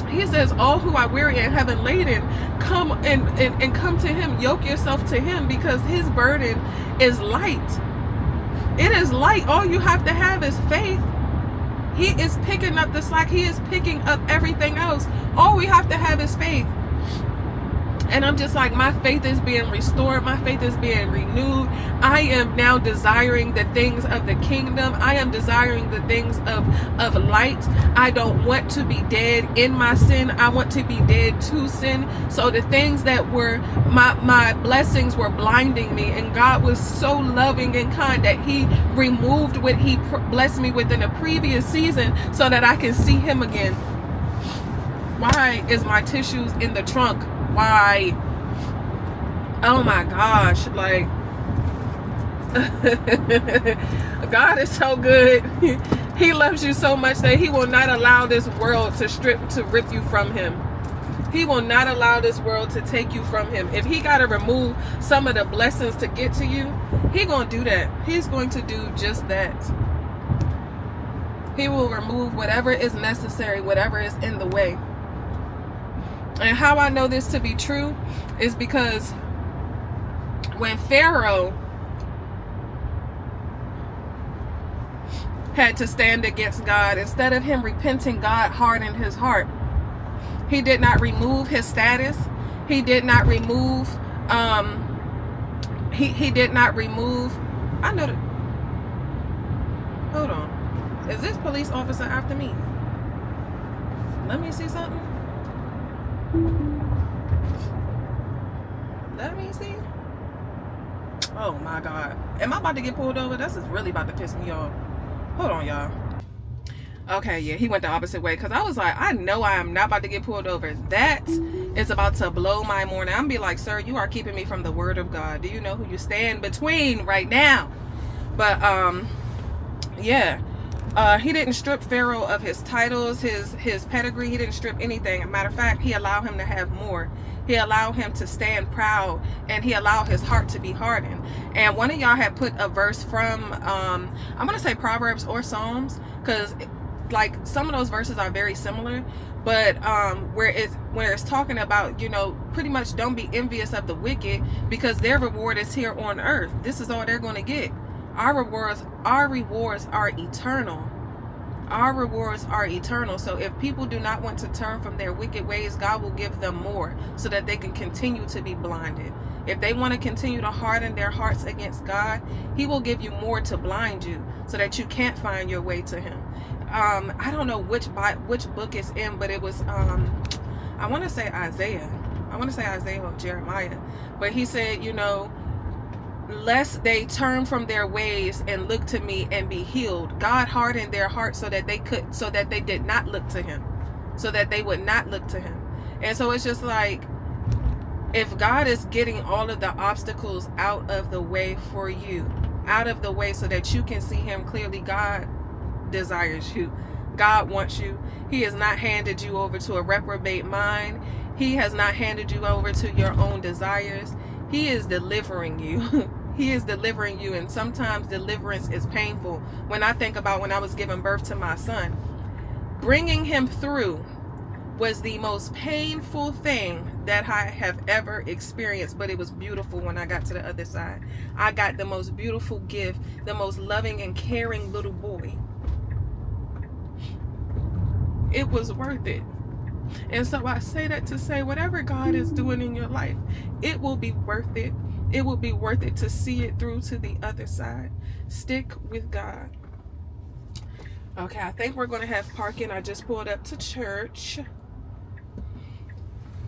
he says, all who are weary and heavy laden, come and come to him. Yoke yourself to him because his burden is light. It is light. All you have to have is faith. He is picking up the slack. He is picking up everything else. All we have to have is faith. And I'm just like, my faith is being restored. My faith is being renewed. I am now desiring the things of the kingdom. I am desiring the things of light. I don't want to be dead in my sin. I want to be dead to sin. So the things that were my blessings were blinding me. And God was so loving and kind that he removed what he blessed me with in the previous season so that I can see him again. Why is my tissues in the trunk? Why? Oh my gosh, like God is so good. He loves you so much that he will not allow this world to rip you from him. He will not allow this world to take you from him. If he got to remove some of the blessings to get to you, he gonna do that. He's going to do just that. He will remove whatever is necessary, whatever is in the way. And how I know this to be true is because when Pharaoh had to stand against God, instead of him repenting, God hardened his heart. He did not remove his status. He did not remove he did not remove, I know that, hold on, is this police officer after me? Let me see something. Let me see. Oh my God. Am I about to get pulled over? This is really about to piss me off. Hold on, y'all. Okay, yeah, he went the opposite way because I was like, I know I am not about to get pulled over. That is about to blow my morning. I'm gonna be like, sir, you are keeping me from the word of God. Do you know who you stand between right now? But yeah. He didn't strip Pharaoh of his titles, his pedigree. He didn't strip anything. As a matter of fact, he allowed him to have more. He allowed him to stand proud, and he allowed his heart to be hardened. And one of y'all had put a verse from, I'm going to say Proverbs or Psalms, because like some of those verses are very similar, but where it's talking about, you know, pretty much don't be envious of the wicked because their reward is here on earth. This is all they're going to get. Our rewards are eternal. Our rewards are eternal. So if people do not want to turn from their wicked ways, God will give them more so that they can continue to be blinded. If they want to continue to harden their hearts against God, he will give you more to blind you so that you can't find your way to him. I don't know which book it's in, but it was, I want to say Isaiah. I want to say Isaiah or Jeremiah. But he said, you know, lest they turn from their ways and look to me and be healed. God hardened their hearts so that they did not look to him, so that they would not look to him. And so it's just like, if God is getting all of the obstacles out of the way for you, out of the way so that you can see him clearly, God desires you. God wants you. He has not handed you over to a reprobate mind. He has not handed you over to your own desires. He is delivering you. He is delivering you, and sometimes deliverance is painful. When I think about when I was giving birth to my son, bringing him through was the most painful thing that I have ever experienced, but it was beautiful when I got to the other side. I got the most beautiful gift, the most loving and caring little boy. It was worth it. And so I say that to say, whatever God is doing in your life, it will be worth it. It will be worth it to see it through to the other side. Stick with God. Okay, I think we're going to have parking. I just pulled up to church.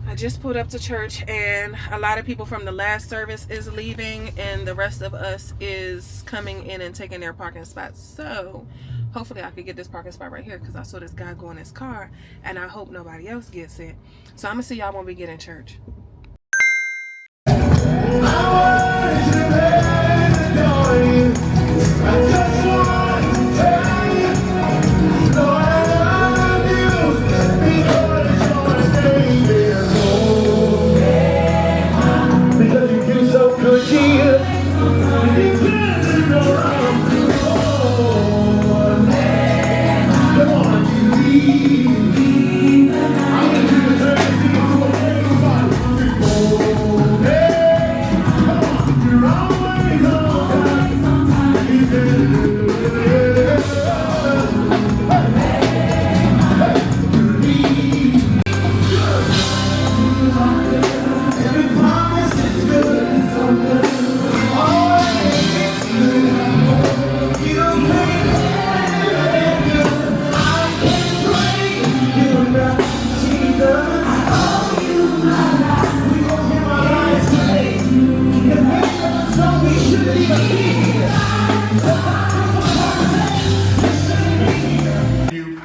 I just pulled up to church, and a lot of people from the last service is leaving, and the rest of us is coming in and taking their parking spots. So hopefully I could get this parking spot right here, because I saw this guy go in his car, and I hope nobody else gets it. So I'm gonna see y'all when we get in church.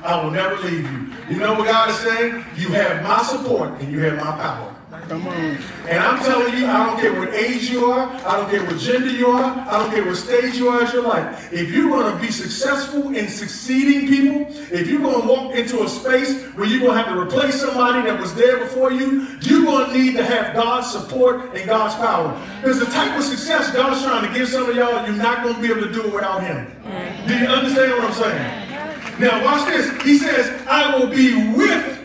I will never leave you. You know what God is saying? You have my support and you have my power. Come on. And I'm telling you, I don't care what age you are, I don't care what gender you are, I don't care what stage you are in your life. If you're going to be successful in succeeding people, if you're going to walk into a space where you're going to have to replace somebody that was there before you, you're going to need to have God's support and God's power. Because the type of success God's trying to give some of y'all, you're not going to be able to do it without Him. Do you understand what I'm saying? Now watch this. He says, I will be with,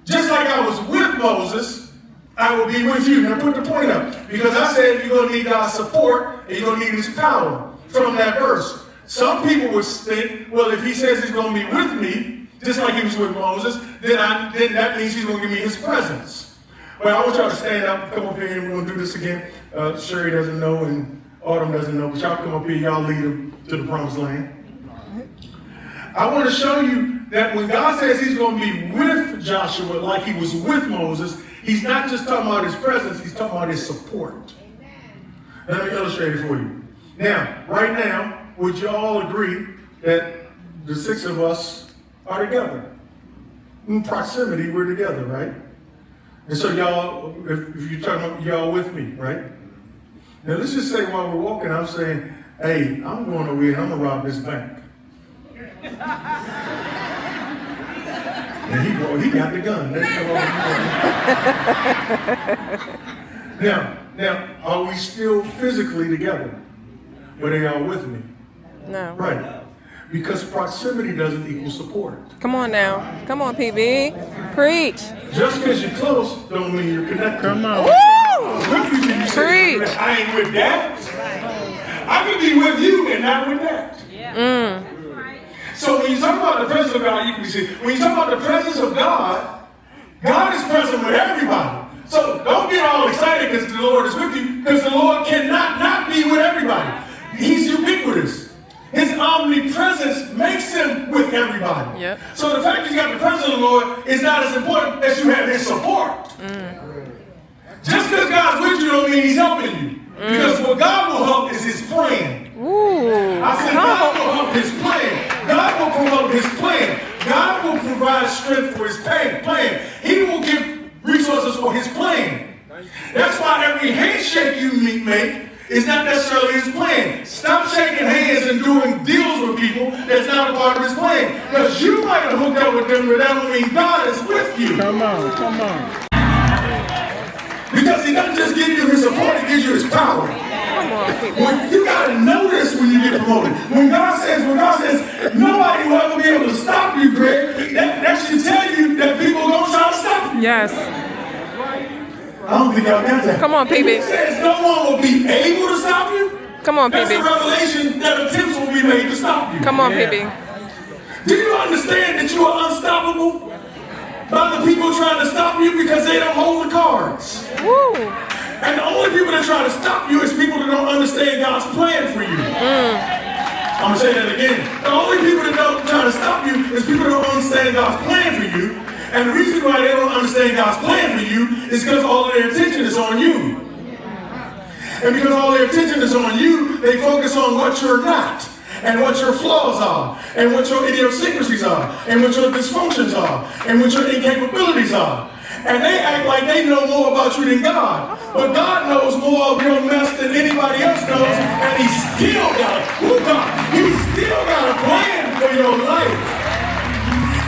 just like I was with Moses, I will be with you. Now put the point up. Because I said you're going to need God's support and you're going to need His power from that verse. Some people would think, well, if He says He's going to be with me, just like He was with Moses, then that means He's going to give me His presence. Well, I want y'all to stand up, come up here, and we're going to do this again. Sherry doesn't know and Autumn doesn't know, but y'all come up here, y'all lead them to the promised land. I want to show you that when God says He's going to be with Joshua like He was with Moses, He's not just talking about His presence, He's talking about His support. Let me illustrate it for you. Now, right now, would you all agree that the six of us are together? In proximity, we're together, right? And so y'all, if you're talking about y'all with me, right? Now let's just say while we're walking, I'm saying, hey, I'm going over here and I'm going to rob this bank. And he got the gun. Now, are we still physically together? But are y'all with me? No. Right. Because proximity doesn't equal support. Come on now. Come on, PB. Preach. Just because you're close don't mean you're connected. Come on. Woo! Preach. I ain't with that. I can be with you and not with that. So when you talk about the presence of God, you can see, when you talk about the presence of God, God is present with everybody. So don't get all excited because the Lord is with you, because the Lord cannot not be with everybody. He's ubiquitous. His omnipresence makes Him with everybody. Yep. So the fact that you got the presence of the Lord is not as important as you have His support. Just because God's with you don't mean He's helping you. Because what God will help is His plan. I said God will help His plan. God will promote His plan. God will provide strength for His plan. He will give resources for His plan. That's why every handshake you make is not necessarily His plan. Stop shaking hands and doing deals with people that's not a part of His plan. Because you might have hooked up with them, but that don't mean God is with you. Come on. Because He doesn't just give you His support, He gives you His power. Come on, PB. You gotta know this when you get promoted. When God says, nobody will ever be able to stop you, Greg, that should tell you that people are gonna try to stop you. Yes. I don't think y'all got that. Come on, PB. He says no one will be able to stop you. Come on, That's PB. the revelation that attempts will be made to stop you. Come on, PB. Do you understand that you are unstoppable by the people trying to stop you because they don't hold the cards? Woo. And the only people that try to stop you is people that don't understand God's plan for you. I'm going to say that again. The only people that don't try to stop you is people that don't understand God's plan for you. And the reason why they don't understand God's plan for you is because all of their attention is on you. And because all their attention is on you, they focus on what you're not, and what your flaws are, and what your idiosyncrasies are, and what your dysfunctions are, and what your incapabilities are. And they act like they know more about you than God. But God knows more of your mess than anybody else knows, and He still got a plan for your life.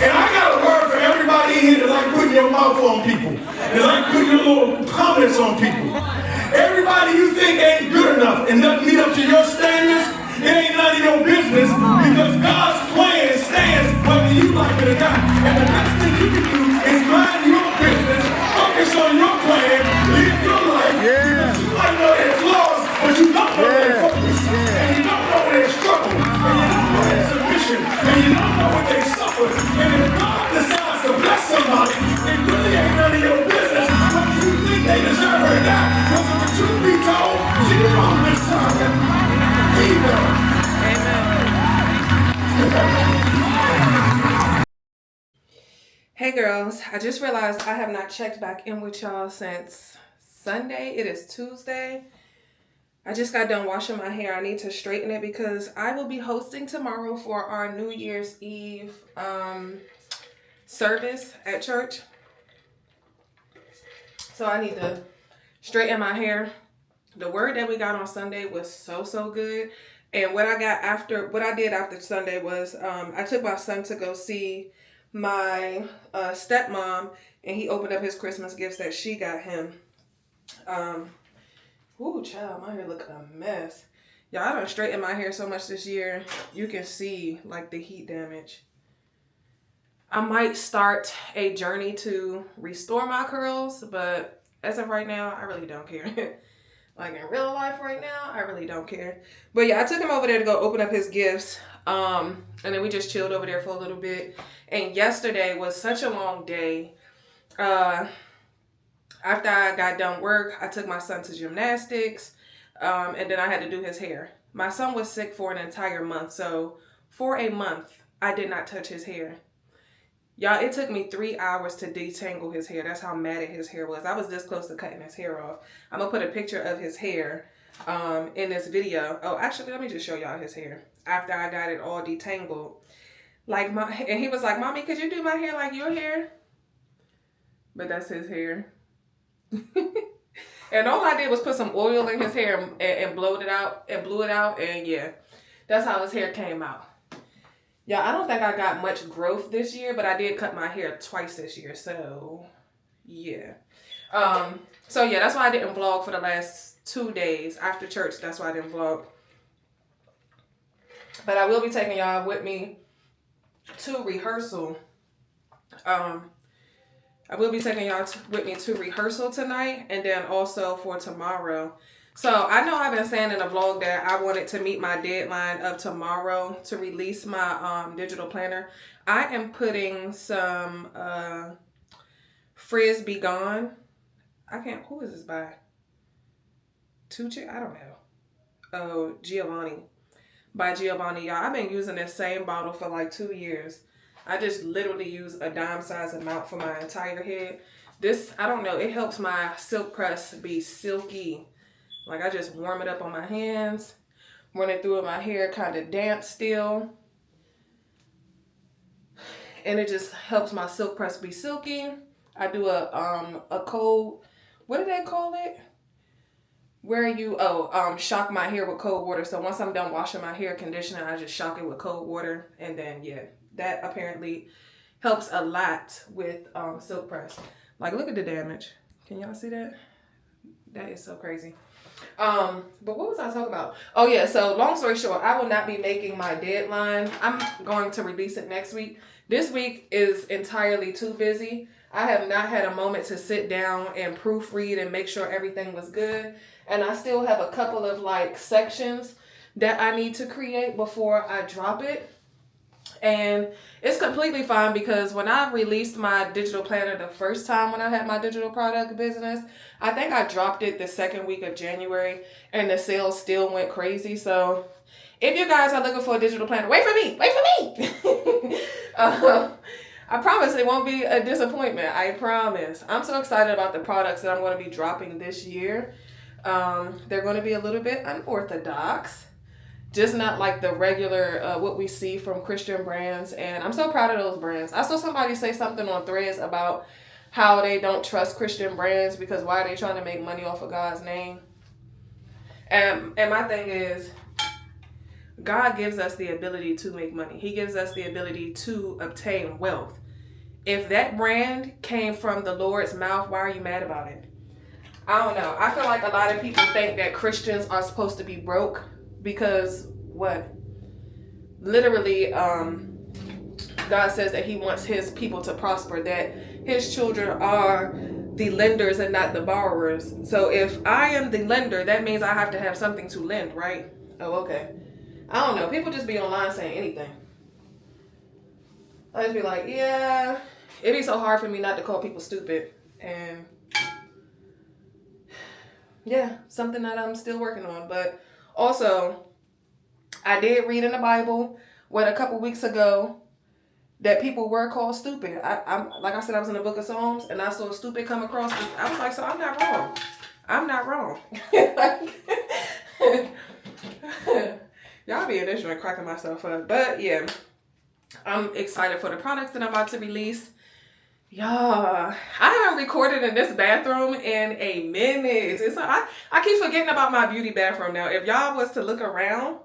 And I got a word for everybody in here that like putting your mouth on people, that like putting your little comments on people. Everybody you think ain't good enough and doesn't meet up to your standards, it ain't none of your business, because God's plan stands whether you like it or not. And the best thing you can do is mind your business, focus on your plan, live your life. Because you might know their flaws, but you don't know their focus. And you don't know their struggle. And you don't know their submission. And you don't know what they suffer. And if God decides to bless somebody, it really ain't none of your business whether you think they deserve it or not. Because if the truth be told, you don't deserve it either. Hey girls, I just realized I have not checked back in with y'all since Sunday. It is Tuesday. I just got done washing my hair. I need to straighten it because I will be hosting tomorrow for our New Year's Eve service at church. So I need to straighten my hair. The word that we got on Sunday was so good. And what I did after Sunday was I took my son to go see my stepmom, and he opened up his Christmas gifts that she got him. Ooh, child, my hair look a mess. Y'all, I done straightened my hair so much this year. You can see like the heat damage. I might start a journey to restore my curls, but as of right now, I really don't care. Like in real life right now, I really don't care. But yeah, I took him over there to go open up his gifts. And then we just chilled over there for a little bit. And yesterday was such a long day. After I got done work, I took my son to gymnastics. And then I had to do his hair. My son was sick for an entire month. So for a month, I did not touch his hair. Y'all, it took me 3 hours to detangle his hair. That's how matted his hair was. I was this close to cutting his hair off. I'm going to put a picture of his hair in this video. Oh, actually, let me just show y'all his hair after I got it all detangled. And he was like, Mommy, could you do my hair like your hair? But that's his hair. And all I did was put some oil in his hair and blew it out. And yeah, that's how his hair came out. Yeah, I don't think I got much growth this year, but I did cut my hair twice this year. So yeah. So yeah, that's why I didn't vlog for the last 2 days after church. That's why I didn't vlog. But I will be taking y'all with me to rehearsal. I will be taking y'all with me to rehearsal tonight, and then also for tomorrow. So I know I've been saying in the vlog that I wanted to meet my deadline of tomorrow to release my digital planner. I am putting some Frizz Be Gone. Who is this by? Tucci? I don't know. Oh, Giovanni. By Giovanni, y'all. I've been using this same bottle for like 2 years. I just literally use a dime size amount for my entire head. This, I don't know, it helps my silk press be silky. Like I just warm it up on my hands, run it through my hair, kind of damp still. And it just helps my silk press be silky. I do a cold, what do they call it? Where you, shock my hair with cold water. So once I'm done washing my hair, conditioner, I just shock it with cold water. And then, yeah, that apparently helps a lot with silk press. Like, look at the damage. Can y'all see that? That is so crazy. But what was I talking about? Oh yeah, so long story short, I will not be making my deadline. I'm going to release it next week. This week is entirely too busy. I have not had a moment to sit down and proofread and make sure everything was good. And I still have a couple of like sections that I need to create before I drop it. And it's completely fine because when I released my digital planner the first time when I had my digital product business, I think I dropped it the second week of January and the sales still went crazy. So if you guys are looking for a digital planner, wait for me. I promise it won't be a disappointment. I promise. I'm so excited about the products that I'm going to be dropping this year. They're going to be a little bit unorthodox. Just not like the regular, what we see from Christian brands. And I'm so proud of those brands. I saw somebody say something on Threads about how they don't trust Christian brands because why are they trying to make money off of God's name? And my thing is, God gives us the ability to make money. He gives us the ability to obtain wealth. If that brand came from the Lord's mouth, why are you mad about it? I don't know. I feel like a lot of people think that Christians are supposed to be broke because what? Literally, God says that he wants his people to prosper, that his children are the lenders and not the borrowers. So if I am the lender, that means I have to have something to lend, right? Oh, okay. I don't know. People just be online saying anything. I just be like, yeah, it'd be so hard for me not to call people stupid. And yeah, something that I'm still working on. But also, I did read in the Bible a couple weeks ago that people were called stupid. I'm like I said, I was in the book of Psalms and I saw stupid come across. I was like, so I'm not wrong. I'm not wrong. Y'all be in this joint cracking myself up. But yeah, I'm excited for the products that I'm about to release. Y'all, I haven't recorded in this bathroom in a minute. I keep forgetting about my beauty bathroom now. If y'all was to look around,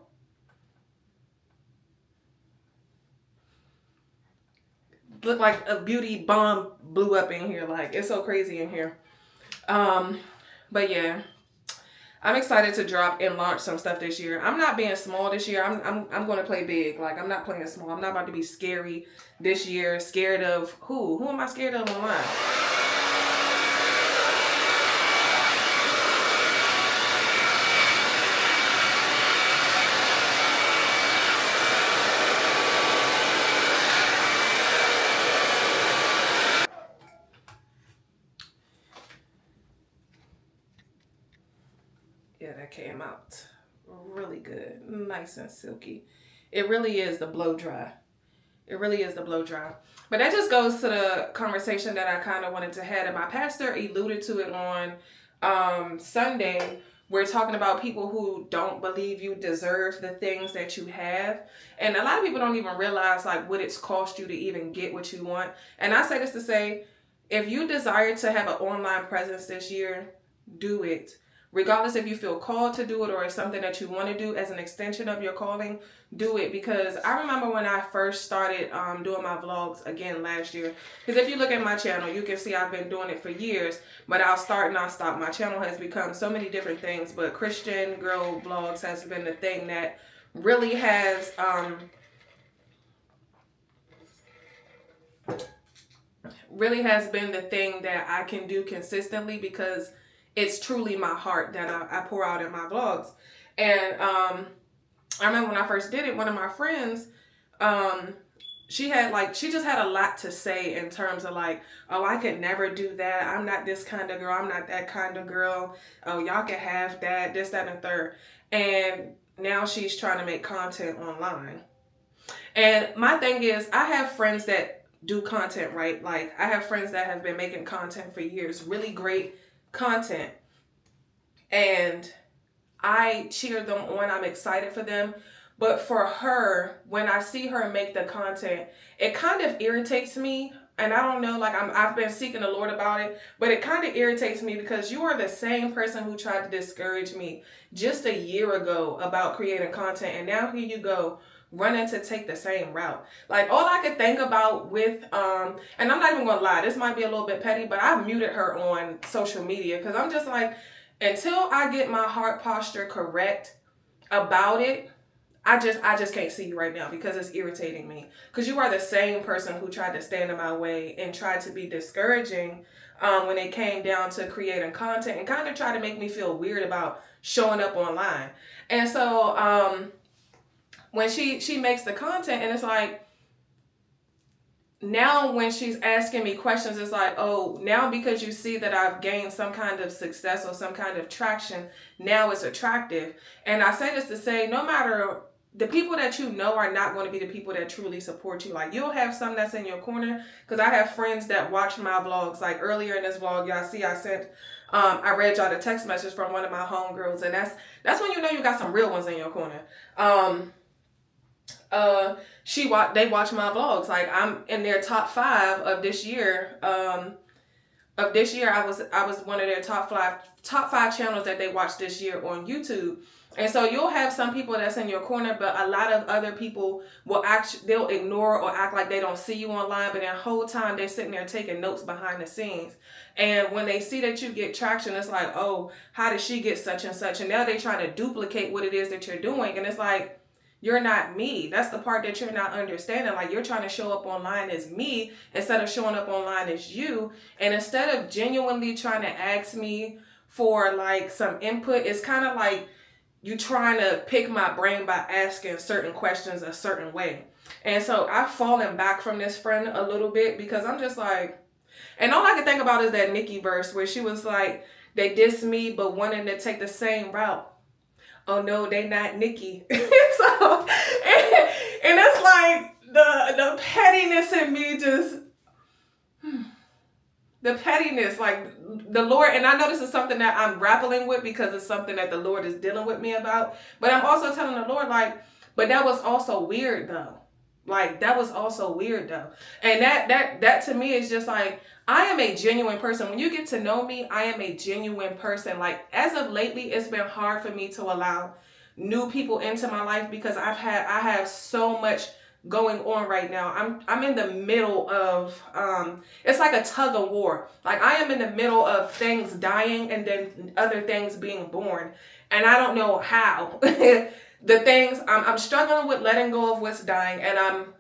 look like a beauty bomb blew up in here. Like, it's so crazy in here. But yeah, I'm excited to drop and launch some stuff this year. I'm not being small this year. I'm going to play big. Like, I'm not playing small. I'm not about to be scary this year. Scared of who? Who am I scared of online? Yeah, that came out really good. Nice and silky. It really is the blow dry. It really is the blow dry. But that just goes to the conversation that I kind of wanted to have. And my pastor alluded to it on Sunday. We're talking about people who don't believe you deserve the things that you have. And a lot of people don't even realize like what it's cost you to even get what you want. And I say this to say, if you desire to have an online presence this year, do it. Regardless if you feel called to do it or it's something that you want to do as an extension of your calling, do it. Because I remember when I first started doing my vlogs again last year. Because if you look at my channel, you can see I've been doing it for years. But I'll start and I'll stop. My channel has become so many different things. But Christian Girl Vlogs has been the thing that really has... really has been the thing that I can do consistently because it's truly my heart that I pour out in my vlogs. And I remember when I first did it, one of my friends, she just had a lot to say in terms of like, oh, I could never do that. I'm not this kind of girl. I'm not that kind of girl. Oh, y'all can have that, this, that, and the third. And now she's trying to make content online. And my thing is, I have friends that do content, right? Like, I have friends that have been making content for years, really great content, and I cheer them on. I'm excited for them. But for her, when I see her make the content, it kind of irritates me. And I don't know, like I've been seeking the Lord about it, but it kind of irritates me because you are the same person who tried to discourage me just a year ago about creating content. And now here you go, running to take the same route. Like, all I could think about with, and I'm not even gonna lie, this might be a little bit petty, but I've muted her on social media because I'm just like, until I get my heart posture correct about it, I just can't see you right now because it's irritating me. Because you are the same person who tried to stand in my way and tried to be discouraging when it came down to creating content and kind of try to make me feel weird about showing up online. And so when she makes the content and it's like, now when she's asking me questions, it's like, oh, now because you see that I've gained some kind of success or some kind of traction, now it's attractive. And I say this to say, no matter the people that you know are not going to be the people that truly support you. Like, you'll have some that's in your corner, because I have friends that watch my vlogs. Like, earlier in this vlog, y'all see I sent, I read y'all the text message from one of my homegirls, and that's when you know you got some real ones in your corner. They watch my vlogs. Like, I'm in their top 5 of this year. I was one of their top five channels that they watched this year on YouTube. And so you'll have some people that's in your corner, but a lot of other people they'll ignore or act like they don't see you online, but the whole time they're sitting there taking notes behind the scenes. And when they see that you get traction, it's like, oh, how did she get such and such? And now they try to duplicate what it is that you're doing. And it's like, you're not me. That's the part that you're not understanding. Like, you're trying to show up online as me instead of showing up online as you. And instead of genuinely trying to ask me for like some input, it's kind of like you trying to pick my brain by asking certain questions a certain way. And so I've fallen back from this friend a little bit, because I'm just like, and all I can think about is that Nicki verse where she was like, they diss me but wanting to take the same route. Oh no, they not Nicki. So, and it's like the pettiness in me just, the pettiness, like the Lord, and I know this is something that I'm grappling with because it's something that the Lord is dealing with me about. But I'm also telling the Lord, like, but that was also weird though. Like, that was also weird though. And that to me is just like, I am a genuine person. When you get to know me, I am a genuine person. Like, as of lately, it's been hard for me to allow new people into my life because I have so much going on right now. I'm in the middle of it's like a tug of war. Like, I am in the middle of things dying and then other things being born, and I don't know how. The things I'm struggling with letting go of what's dying, and I'm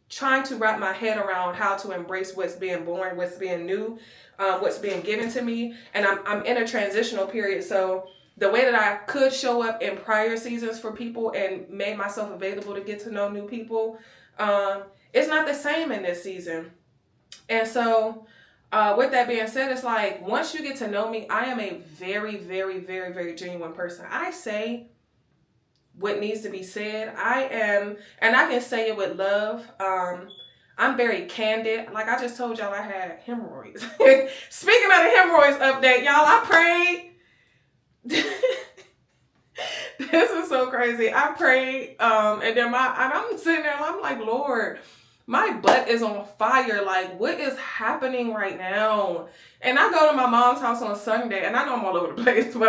trying to wrap my head around how to embrace what's being born, what's being new, what's being given to me. And I'm in a transitional period. So the way that I could show up in prior seasons for people and made myself available to get to know new people, it's not the same in this season. And so with that being said, it's like, once you get to know me, I am a very, very, very, very genuine person. I say what needs to be said. I am, and I can say it with love. I'm very candid. Like I just told y'all, I had hemorrhoids. Speaking of the hemorrhoids update, y'all, I prayed. This is so crazy. I prayed, and then I'm sitting there and I'm like, Lord, my butt is on fire. Like, what is happening right now? And I go to my mom's house on Sunday, and I know I'm all over the place, but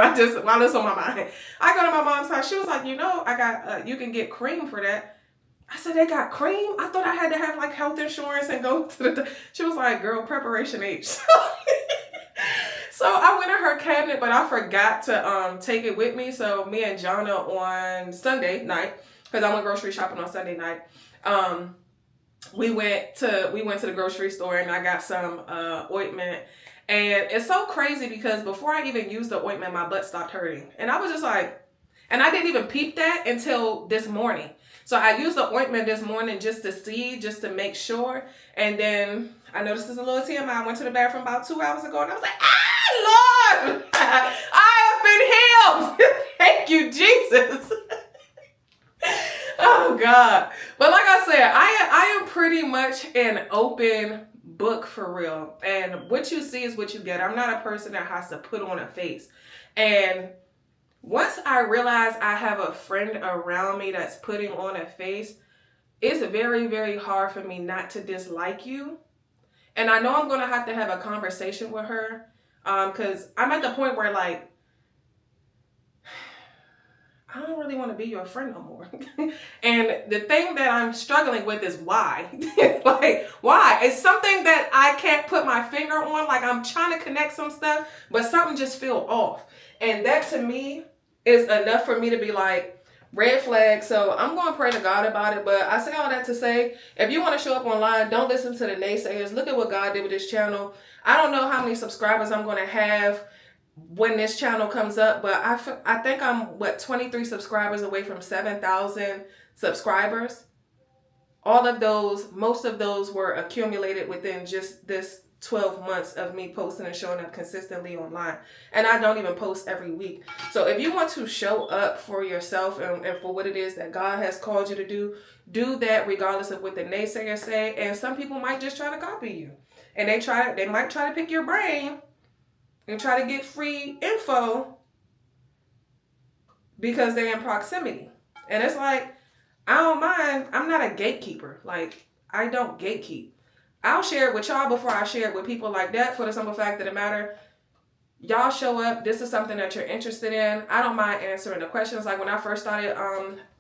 while it's on my mind, I go to my mom's house. She was like, you know, I got, you can get cream for that. I said, they got cream? I thought I had to have like health insurance and go to the, she was like, girl, preparation H. So I went in her cabinet, but I forgot to take it with me. So me and Jonna on Sunday night, because I went grocery shopping on Sunday night, we went to the grocery store and I got some ointment. And it's so crazy because before I even used the ointment, my butt stopped hurting. And I was just like, and I didn't even peep that until this morning. So I used the ointment this morning just to make sure. And then I know this is a little TMI. I went to the bathroom about 2 hours ago and I was like, Lord, I have been healed. Thank you, Jesus. Oh God. But like I said, I am pretty much an open book for real. And what you see is what you get. I'm not a person that has to put on a face. And once I realize I have a friend around me that's putting on a face, it's very, very hard for me not to dislike you. And I know I'm going to have a conversation with her because I'm at the point where, like, I don't really want to be your friend no more. And the thing that I'm struggling with is why. Like, why? It's something that I can't put my finger on. Like, I'm trying to connect some stuff, but something just feels off. And that to me is enough for me to be like, red flag. So I'm going to pray to God about it. But I say all that to say, if you want to show up online, don't listen to the naysayers. Look at what God did with this channel. I don't know how many subscribers I'm going to have when this channel comes up, but I think I'm 23 subscribers away from 7,000 subscribers. All of those, most of those were accumulated within just this 12 months of me posting and showing up consistently online. And I don't even post every week. So if you want to show up for yourself and for what it is that God has called you to do that regardless of what the naysayers say. And some people might just try to copy you. And they might try to pick your brain and try to get free info because they're in proximity. And it's like, I don't mind. I'm not a gatekeeper. Like, I don't gatekeep. I'll share it with y'all before I share it with people like that, for the simple fact of the matter. Y'all show up. This is something that you're interested in. I don't mind answering the questions. Like when I first started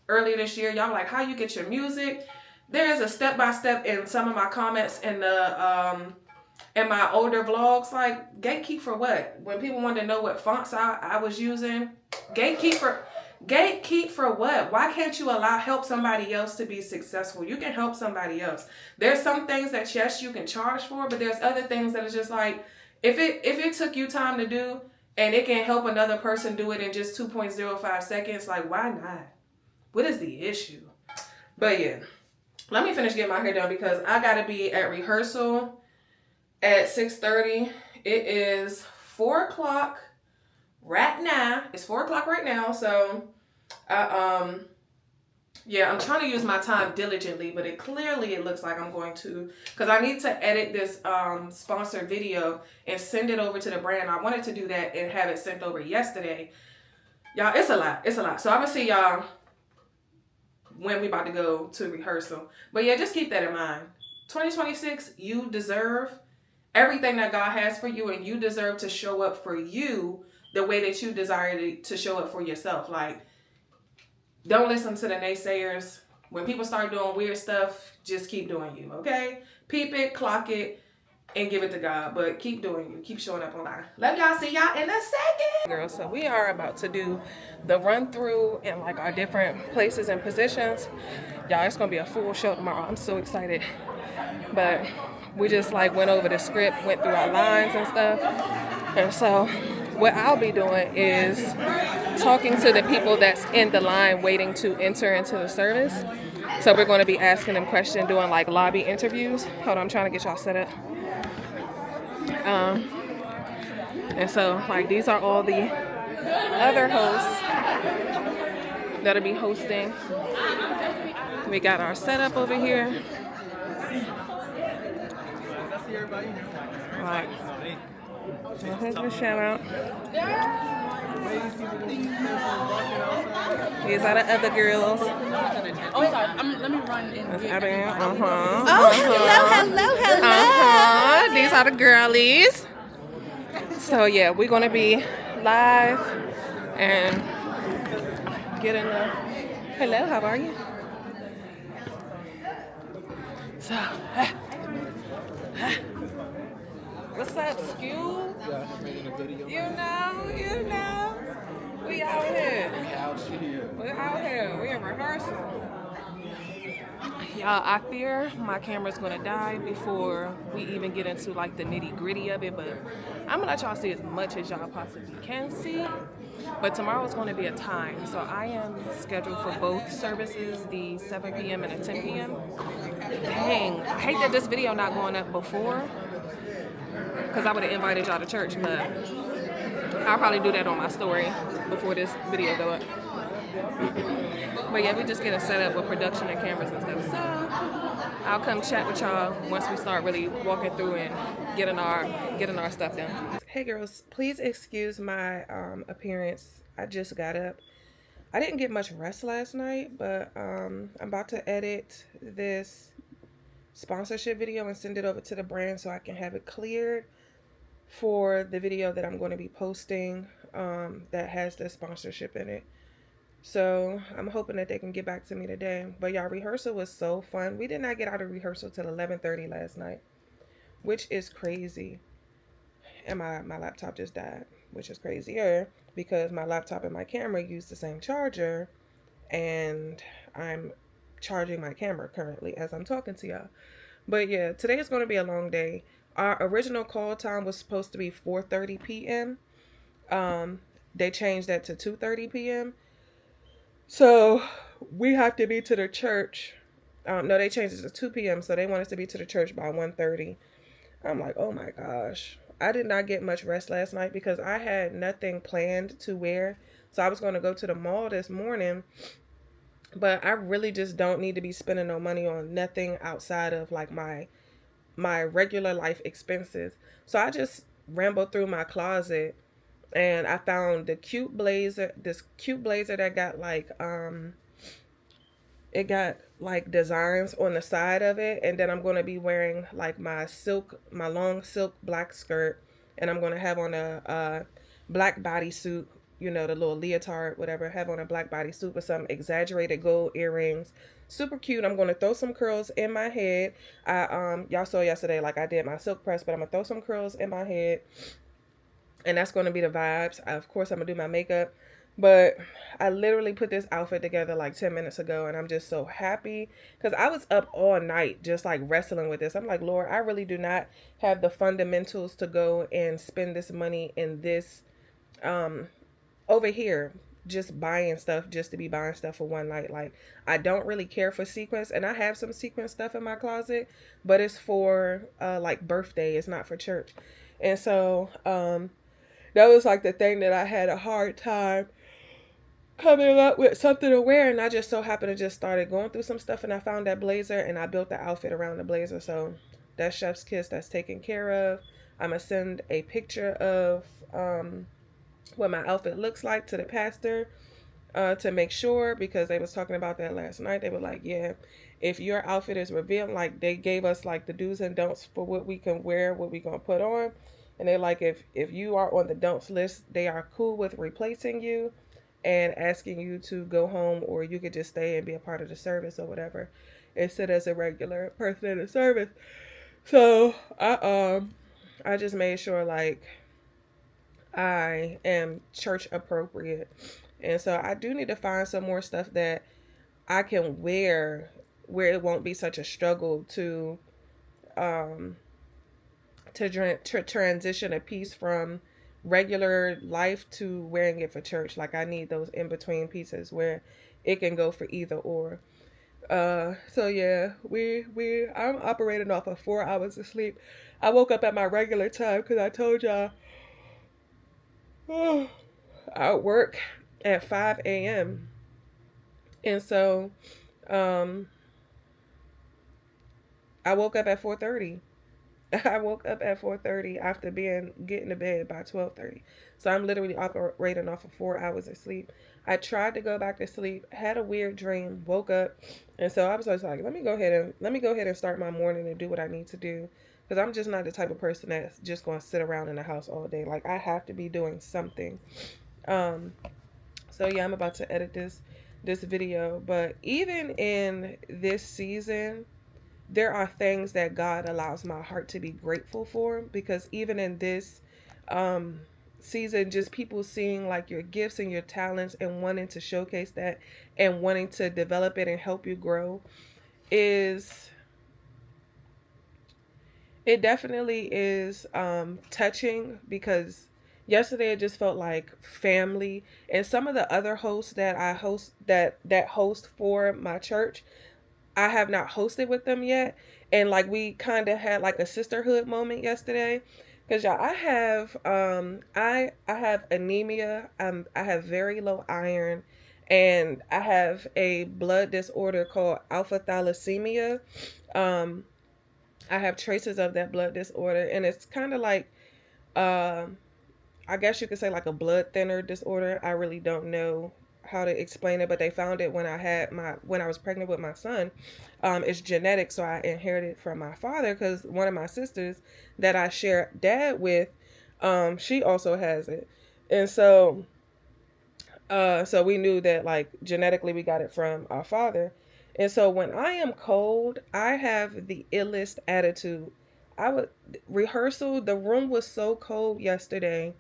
earlier this year, y'all were like, how you get your music? There is a step-by-step in some of my comments in my older vlogs. Like, gatekeep for what? When people wanted to know what fonts I was using, gatekeep for what? Why can't you help somebody else to be successful? You can help somebody else. There's some things that, yes, you can charge for, but there's other things that is just like, if it took you time to do and it can help another person do it in just 2.05 seconds, like, why not? What is the issue? But yeah, let me finish getting my hair done because I got to be at rehearsal at 6:30. It is 4 o'clock right now. It's 4 o'clock right now, so I'm trying to use my time diligently, but it looks like I'm going to, because I need to edit this sponsored video and send it over to the brand. I wanted to do that and have it sent over yesterday. Y'all, it's a lot. So I'm gonna see y'all when we about to go to rehearsal. But yeah, just keep that in mind. 2026, you deserve everything that God has for you, and you deserve to show up for you the way that you desire to show up for yourself. Like, don't listen to the naysayers. When people start doing weird stuff, just keep doing you, okay? Peep it, clock it, and give it to God. But keep doing you. Keep showing up online. Love y'all. See y'all in a second. Girls, so we are about to do the run through in like our different places and positions. Y'all, it's going to be a full show tomorrow. I'm so excited. But we just like went over the script, went through our lines and stuff. And so what I'll be doing is talking to the people that's in the line waiting to enter into the service. So we're going to be asking them questions, doing like lobby interviews. Hold on, I'm trying to get y'all set up. And so like these are all the other hosts that'll be hosting. We got our setup over here. Like, my husband shout out. These are the other girls. Oh, sorry. Let me run and get hello. These are the girlies. So yeah, we're gonna be live and get in the. Hello, how are you? So, what's up, Skew? You know. We out here. We're out here. We're in rehearsal. Y'all, I fear my camera's gonna die before we even get into like the nitty gritty of it, but I'm gonna let y'all see as much as y'all possibly can see. But tomorrow is going to be a time, so I am scheduled for both services, the 7 p.m. and the 10 p.m. Dang, I hate that this video not going up before, because I would have invited y'all to church, but I'll probably do that on my story before this video go up. But yeah, we just getting set up with production and cameras and stuff. So I'll come chat with y'all once we start really walking through and getting our stuff done. Hey girls, please excuse my appearance. I just got up. I didn't get much rest last night, but I'm about to edit this sponsorship video and send it over to the brand so I can have it cleared for the video that I'm going to be posting that has the sponsorship in it. So I'm hoping that they can get back to me today. But y'all, rehearsal was so fun. We did not get out of rehearsal till 11:30 last night, which is crazy. And my laptop just died, which is crazier because my laptop and my camera use the same charger, and I'm charging my camera currently as I'm talking to y'all. But yeah, today is going to be a long day. Our original call time was supposed to be 4:30 p.m. They changed that to 2:30 p.m. So we have to be to the church. No, they changed it to 2 p.m. So they want us to be to the church by 1:30. I'm like, oh my gosh. I did not get much rest last night because I had nothing planned to wear. So I was going to go to the mall this morning, but I really just don't need to be spending no money on nothing outside of like my regular life expenses. So I just rambled through my closet and I found this cute blazer that got like it got like designs on the side of it, and then I'm going to be wearing like my long silk black skirt, and I'm going to have on a black bodysuit, you know, the little leotard, whatever. Have on a black bodysuit with some exaggerated gold earrings. Super cute. I'm going to throw some curls in my head. Y'all saw yesterday, like I did my silk press, but I'm gonna throw some curls in my head, and that's going to be the vibes. Of course, I'm gonna do my makeup, but I literally put this outfit together like 10 minutes ago, and I'm just so happy because I was up all night just like wrestling with this. I'm like, Lord, I really do not have the fundamentals to go and spend this money in this over here, just buying stuff just to be buying stuff for one night. Like, I don't really care for sequins, and I have some sequin stuff in my closet, but it's for like birthday, it's not for church. And so that was like the thing that I had a hard time coming up with something to wear, and I just so happened to just started going through some stuff, and I found that blazer, and I built the outfit around the blazer. So that's chef's kiss, that's taken care of. I'm gonna send a picture of what my outfit looks like to the pastor, to make sure, because they was talking about that last night. They were like, yeah, if your outfit is revealed, like they gave us like the do's and don'ts for what we can wear, what we gonna put on. And they're like, if you are on the don'ts list, they are cool with replacing you and asking you to go home, or you could just stay and be a part of the service or whatever, instead as a regular person in the service. So I just made sure like I am church appropriate. And so I do need to find some more stuff that I can wear where it won't be such a struggle um to transition a piece from regular life to wearing it for church. Like I need those in between pieces where it can go for either or. So yeah, I'm operating off of 4 hours of sleep. I woke up at my regular time because I told y'all I work at 5 a.m. And so um I woke up at 4:30. I woke up at 4:30 after getting to bed by 12:30. So I'm literally operating off of 4 hours of sleep. I tried to go back to sleep, had a weird dream, woke up, and so I was just like, let me go ahead and start my morning and do what I need to do, because I'm just not the type of person that's just going to sit around in the house all day. Like I have to be doing something. Um, so yeah, I'm about to edit this video, but even in this season, there are things that God allows my heart to be grateful for, because even in this um season, just people seeing like your gifts and your talents and wanting to showcase that and wanting to develop it and help you grow is it definitely is touching, because yesterday it just felt like family. And some of the other hosts that I host that host for my church, I have not hosted with them yet. And like we kind of had like a sisterhood moment yesterday. Cause y'all, I have anemia. I have very low iron, and I have a blood disorder called alpha thalassemia. Um, I have traces of that blood disorder, and it's kind of like um I guess you could say like a blood thinner disorder. I really don't know how to explain it, but they found it when I was pregnant with my son. It's genetic, so I inherited from my father, because one of my sisters that I share dad with, she also has it, and so we knew that like genetically we got it from our father. And so when I am cold, I have the illest attitude. I would rehearsal, the room was so cold yesterday.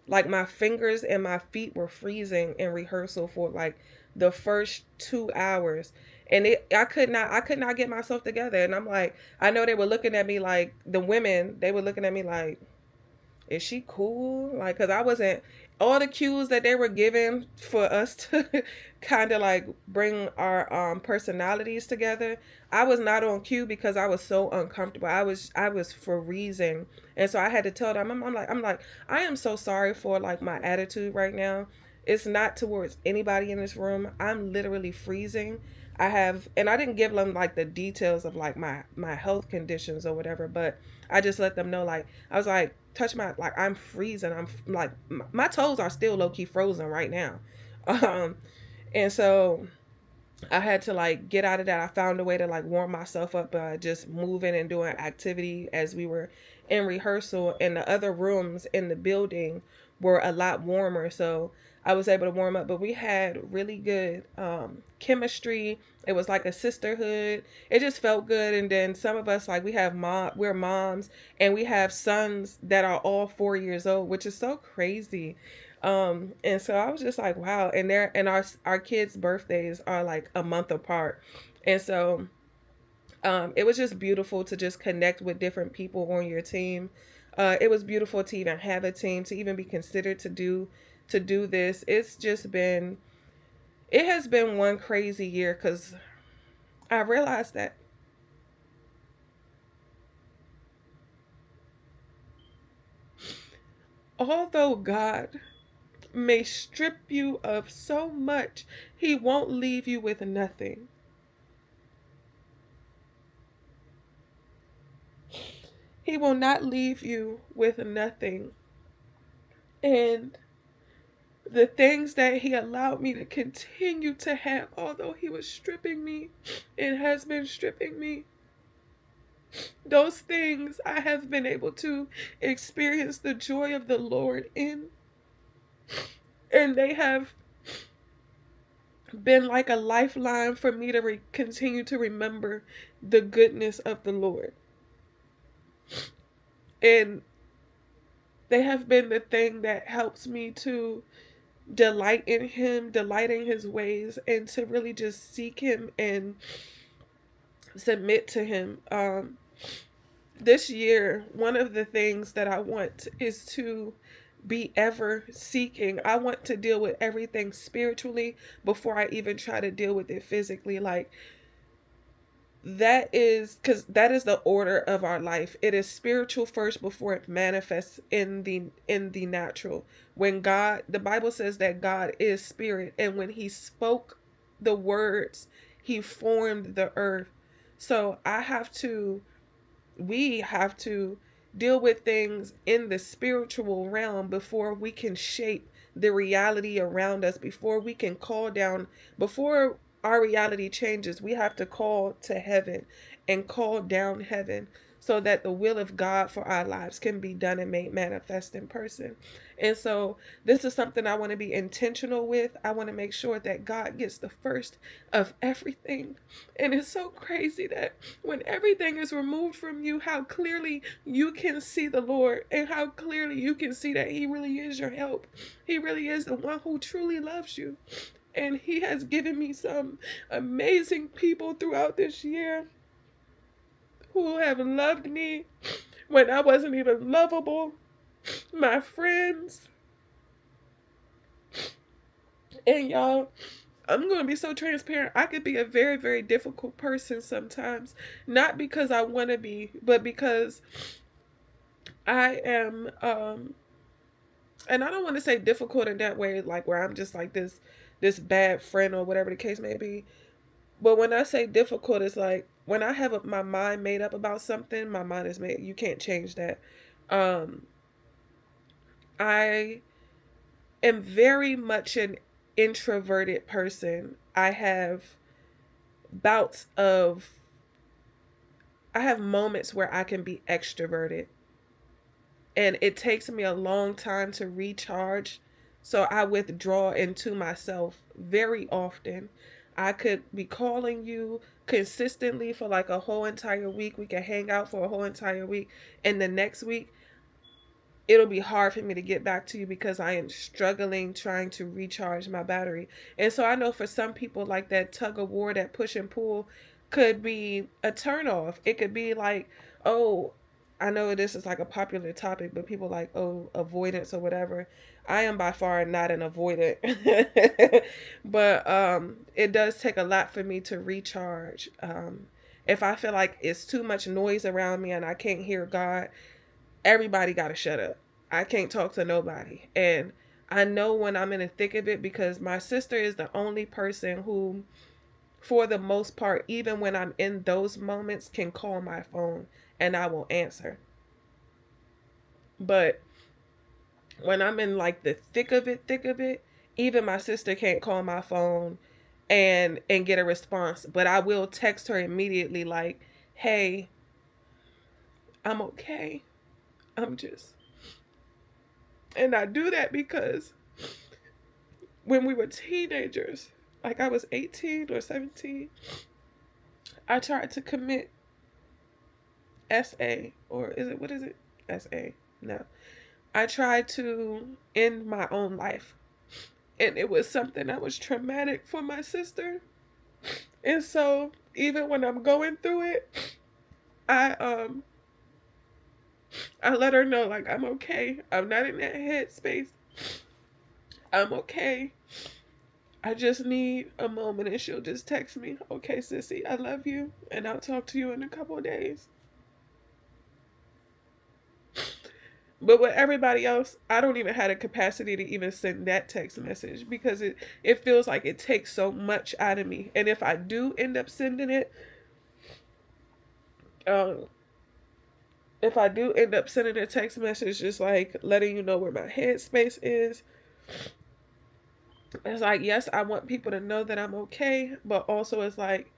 Like my fingers and my feet were freezing in rehearsal for like the first 2 hours. And I could not get myself together. And I'm like, I know they were looking at me like, the women, they were looking at me like, is she cool? Like, cause I wasn't, all the cues that they were given for us to kind of like bring our personalities together, I was not on cue because I was so uncomfortable. I was freezing, and so I had to tell them, I'm like I am so sorry for like my attitude right now. It's not towards anybody in this room. I'm literally freezing. And I didn't give them like the details of like my health conditions or whatever, but I just let them know, like, I was like, touch my, like, I'm freezing. I'm like, my toes are still low key frozen right now. Um, and so I had to like get out of that. I found a way to like warm myself up by just moving and doing activity as we were in rehearsal, and the other rooms in the building were a lot warmer. So I was able to warm up, but we had really good chemistry. It was like a sisterhood. It just felt good. And then some of us, like, we're moms, and we have sons that are all 4 years old, which is so crazy. And so I was just like, wow. And our kids' birthdays are like a month apart. And so it was just beautiful to just connect with different people on your team. It was beautiful to even have a team, to even be considered to do this. It has been one crazy year, because I realized that although God may strip you of so much, He won't leave you with nothing. He will not leave you with nothing. And the things that He allowed me to continue to have, although He was stripping me and has been stripping me, those things I have been able to experience the joy of the Lord in. And they have been like a lifeline for me to continue to remember the goodness of the Lord. And they have been the thing that helps me to delight in Him, delight in His ways, and to really just seek Him and submit to Him. This year, one of the things that I want is to be ever seeking. I want to deal with everything spiritually before I even try to deal with it physically. Like, that is the order of our life. It is spiritual first before it manifests in the natural. When God, the Bible says that God is spirit, and when He spoke the words, He formed the earth. So we have to deal with things in the spiritual realm before we can shape the reality around us, before we can call down, before our reality changes, we have to call to heaven and call down heaven, so that the will of God for our lives can be done and made manifest in person. And so this is something I want to be intentional with. I want to make sure that God gets the first of everything. And it's so crazy that when everything is removed from you, how clearly you can see the Lord, and how clearly you can see that He really is your help. He really is the one who truly loves you. And He has given me some amazing people throughout this year who have loved me when I wasn't even lovable. My friends. And y'all, I'm going to be so transparent. I could be a very, very difficult person sometimes. Not because I want to be, but because I am, and I don't want to say difficult in that way, like where I'm just like this bad friend or whatever the case may be. But when I say difficult, it's like when I have my mind made up about something, my mind is made. You can't change that. Um, I am very much an introverted person. Bouts of, I have moments where I can be extroverted. And it takes me a long time to recharge. So I withdraw into myself very often. I could be calling you consistently for like a whole entire week. We can hang out for a whole entire week. And the next week, it'll be hard for me to get back to you because I am struggling trying to recharge my battery. And so I know for some people, like, that tug of war, that push and pull could be a turnoff. It could be like, oh, I know this is like a popular topic, but people like, oh, avoidance or whatever. I am by far not an avoidant. But it does take a lot for me to recharge. If I feel like it's too much noise around me and I can't hear God, everybody got to shut up. I can't talk to nobody. And I know when I'm in the thick of it, because my sister is the only person who, for the most part, even when I'm in those moments, can call my phone and I will answer. But when I'm in like the thick of it, even my sister can't call my phone and get a response. But I will text her immediately like, hey, I'm okay. I'm just, and I do that because when we were teenagers, like I was 18 or 17, I tried to commit SA, or is it, what is it? SA. No. I tried to end my own life. And it was something that was traumatic for my sister. And so even when I'm going through it, I I let her know like I'm okay. I'm not in that headspace. I'm okay. I just need a moment, and she'll just text me, okay, sissy, I love you, and I'll talk to you in a couple of days. But with everybody else, I don't even have the capacity to even send that text message, because it feels like it takes so much out of me. And if I do end up sending it, um, if I do end up sending a text message just like letting you know where my headspace is, it's like, yes, I want people to know that I'm okay, but also it's like,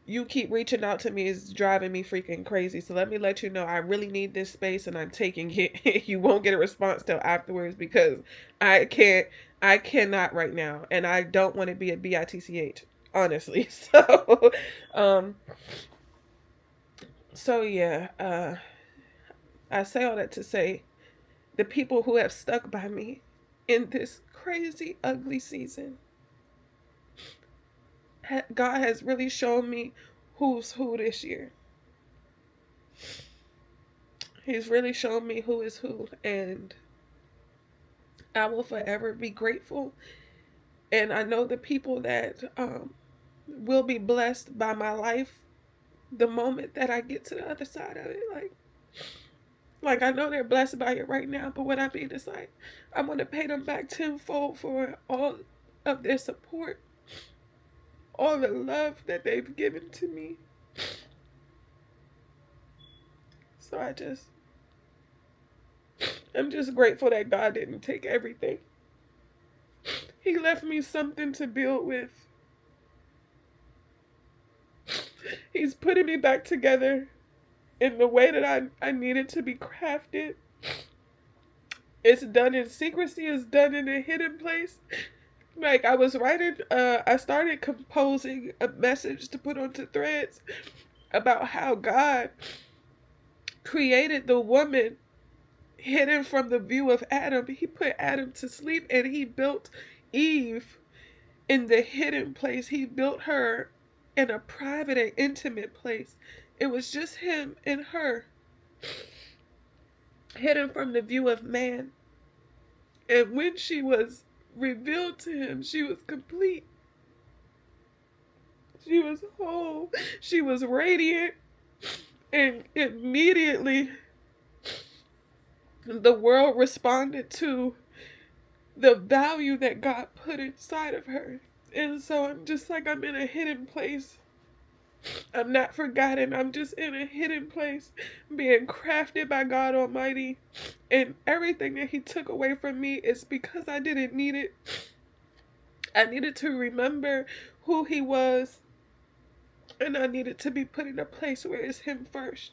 you keep reaching out to me is driving me freaking crazy. So let me let you know I really need this space and I'm taking it. You won't get a response till afterwards, because I cannot right now, and I don't want to be a bitch, honestly. Um so yeah, I say all that to say, the people who have stuck by me in this crazy ugly season, God has really shown me who's who this year. He's really shown me who is who, and I will forever be grateful. And I know the people that will be blessed by my life the moment that I get to the other side of it. Like I know they're blessed by it right now, but what I mean is like, I want to pay them back tenfold for all of their support, all the love that they've given to me. So I'm just grateful that God didn't take everything. He left me something to build with. He's putting me back together in the way that I needed to be crafted. It's done in secrecy. It's done in a hidden place. Like I was writing, I started composing a message to put onto Threads about how God created the woman hidden from the view of Adam. He put Adam to sleep and he built Eve in the hidden place. He built her in a private and intimate place. It was just him and her, hidden from the view of man. And when she was revealed to him, she was complete. She was whole. She was radiant. And immediately, the world responded to the value that God put inside of her. And so I'm just like, I'm in a hidden place. I'm not forgotten. I'm just in a hidden place, being crafted by God Almighty. And everything that He took away from me is because I didn't need it. I needed to remember who He was. And I needed to be put in a place where it's Him first.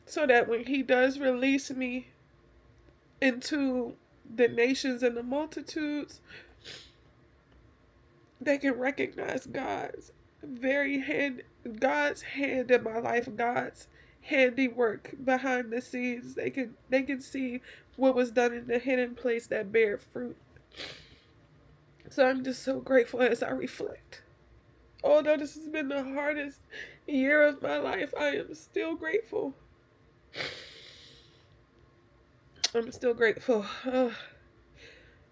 So that when He does release me into the nations and the multitudes, they can recognize God's hand in my life, God's handiwork behind the scenes. They can see what was done in the hidden place that bear fruit. So I'm just so grateful as I reflect. Although this has been the hardest year of my life, I am still grateful. I'm still grateful.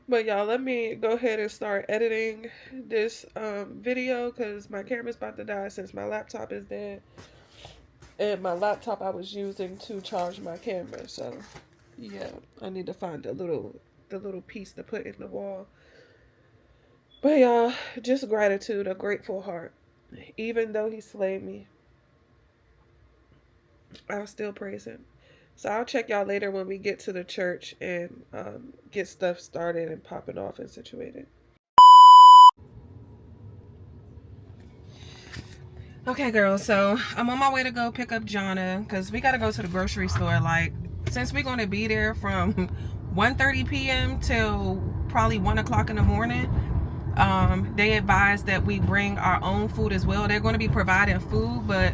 But y'all, let me go ahead and start editing this video because my camera's about to die since my laptop is dead. And my laptop I was using to charge my camera. So yeah, I need to find the little piece to put in the wall. But y'all, just gratitude, a grateful heart. Even though he slayed me, I'll still praise him. So I'll check y'all later when we get to the church and get stuff started and popping off and situated. Okay, girls, so I'm on my way to go pick up Jonna because we got to go to the grocery store. Like, since we're going to be there from 1:30 p.m. till probably 1 o'clock in the morning, they advise that we bring our own food as well. They're going to be providing food, but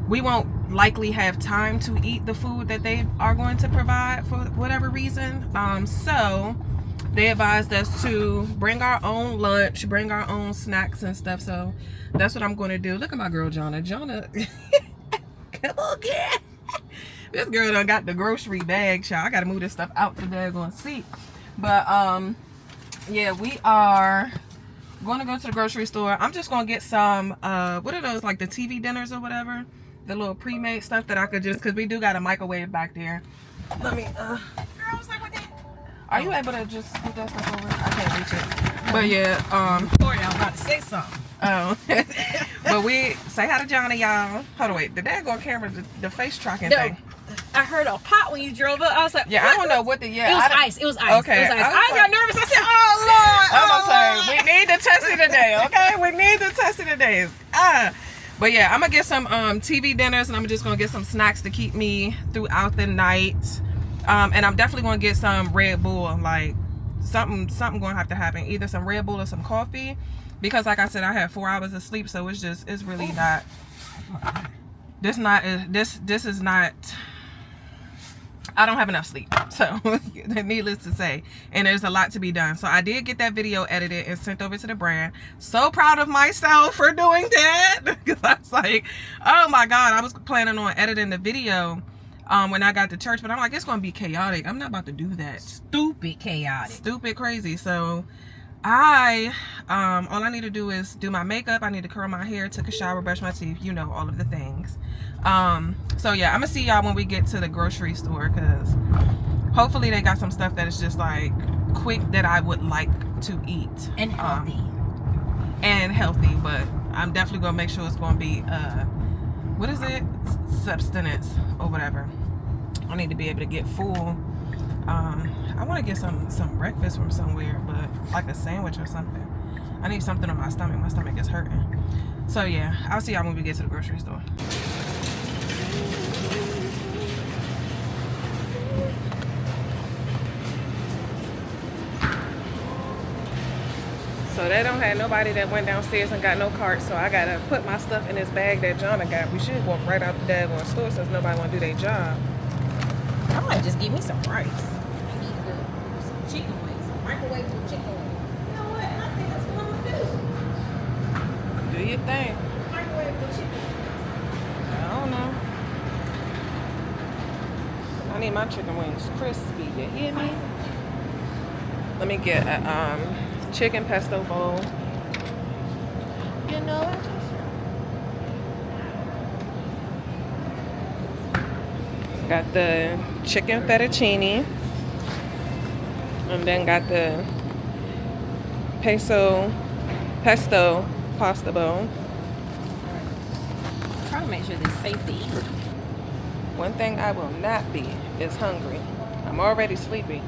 we won't likely have time to eat the food that they are going to provide for whatever reason. So they advised us to bring our own lunch, bring our own snacks and stuff. So that's what I'm going to do. Look at my girl Jonna. Come on, girl. This girl done got the grocery bag, child. I gotta move this stuff out the daggone seat. But yeah, we are going to go to the grocery store. I'm just gonna get some what are those, like the TV dinners or whatever, the little pre-made stuff that I could just, because we do got a microwave back there. Let me girls, like, what the, are you able to just scoot that stuff over? I can't reach it. But yeah, Sorry, I was about to say something. oh. But we say hi to Johnny, y'all. Hold on, wait, the daggone camera, the face tracking No, thing. I heard a pop when you drove up. I was like, Yeah, I don't know what the, yeah. It was ice. It was ice. Okay. It was ice. I was I got like, nervous. I said, oh, Lord. I'm Oh, gonna say, Lord. we need to test it today, okay? We need to test it today. But yeah, I'm gonna get some TV dinners, and I'm just gonna get some snacks to keep me throughout the night. And I'm definitely gonna get some Red Bull, like something gonna have to happen. Either some Red Bull or some coffee. Because like I said, I had 4 hours of sleep, so it's really not, this is not, I don't have enough sleep, so needless to say, and there's a lot to be done. So I did get that video edited and sent over to the brand. So proud of myself for doing that, because I was like, oh my God, I was planning on editing the video when I got to church, but I'm like, it's gonna be chaotic. I'm not about to do that. Stupid chaotic. Stupid crazy. So all I need to do is do my makeup. I need to curl my hair, take a shower, brush my teeth, you know, all of the things. So yeah, I'm gonna see y'all when we get to the grocery store, because hopefully they got some stuff that is just like quick that I would like to eat And healthy. and healthy. But I'm definitely gonna make sure it's gonna be what is it, substance or whatever. I need to be able to get full. I want to get some breakfast from somewhere, but like a sandwich or something. I need something on my stomach. My stomach is hurting. So yeah, I'll see y'all when we get to the grocery store. So they don't have nobody that went downstairs and got no cart, so I gotta put my stuff in this bag that Jonna got. We should walk right out the daggone store since nobody wanna do their job. I might just give me some rice. I need to do some chicken wings. Microwave with chicken wings. You know what? I think that's what I'm gonna do. Do your thing. Microwave with chicken wings. I don't know. I need my chicken wings crispy. You hear me? Let me get a chicken pesto bowl. You know what? Got the chicken fettuccine, and then got the pesto pasta bowl. Try to make sure it's safe to eat. One thing I will not be is hungry. I'm already sleepy.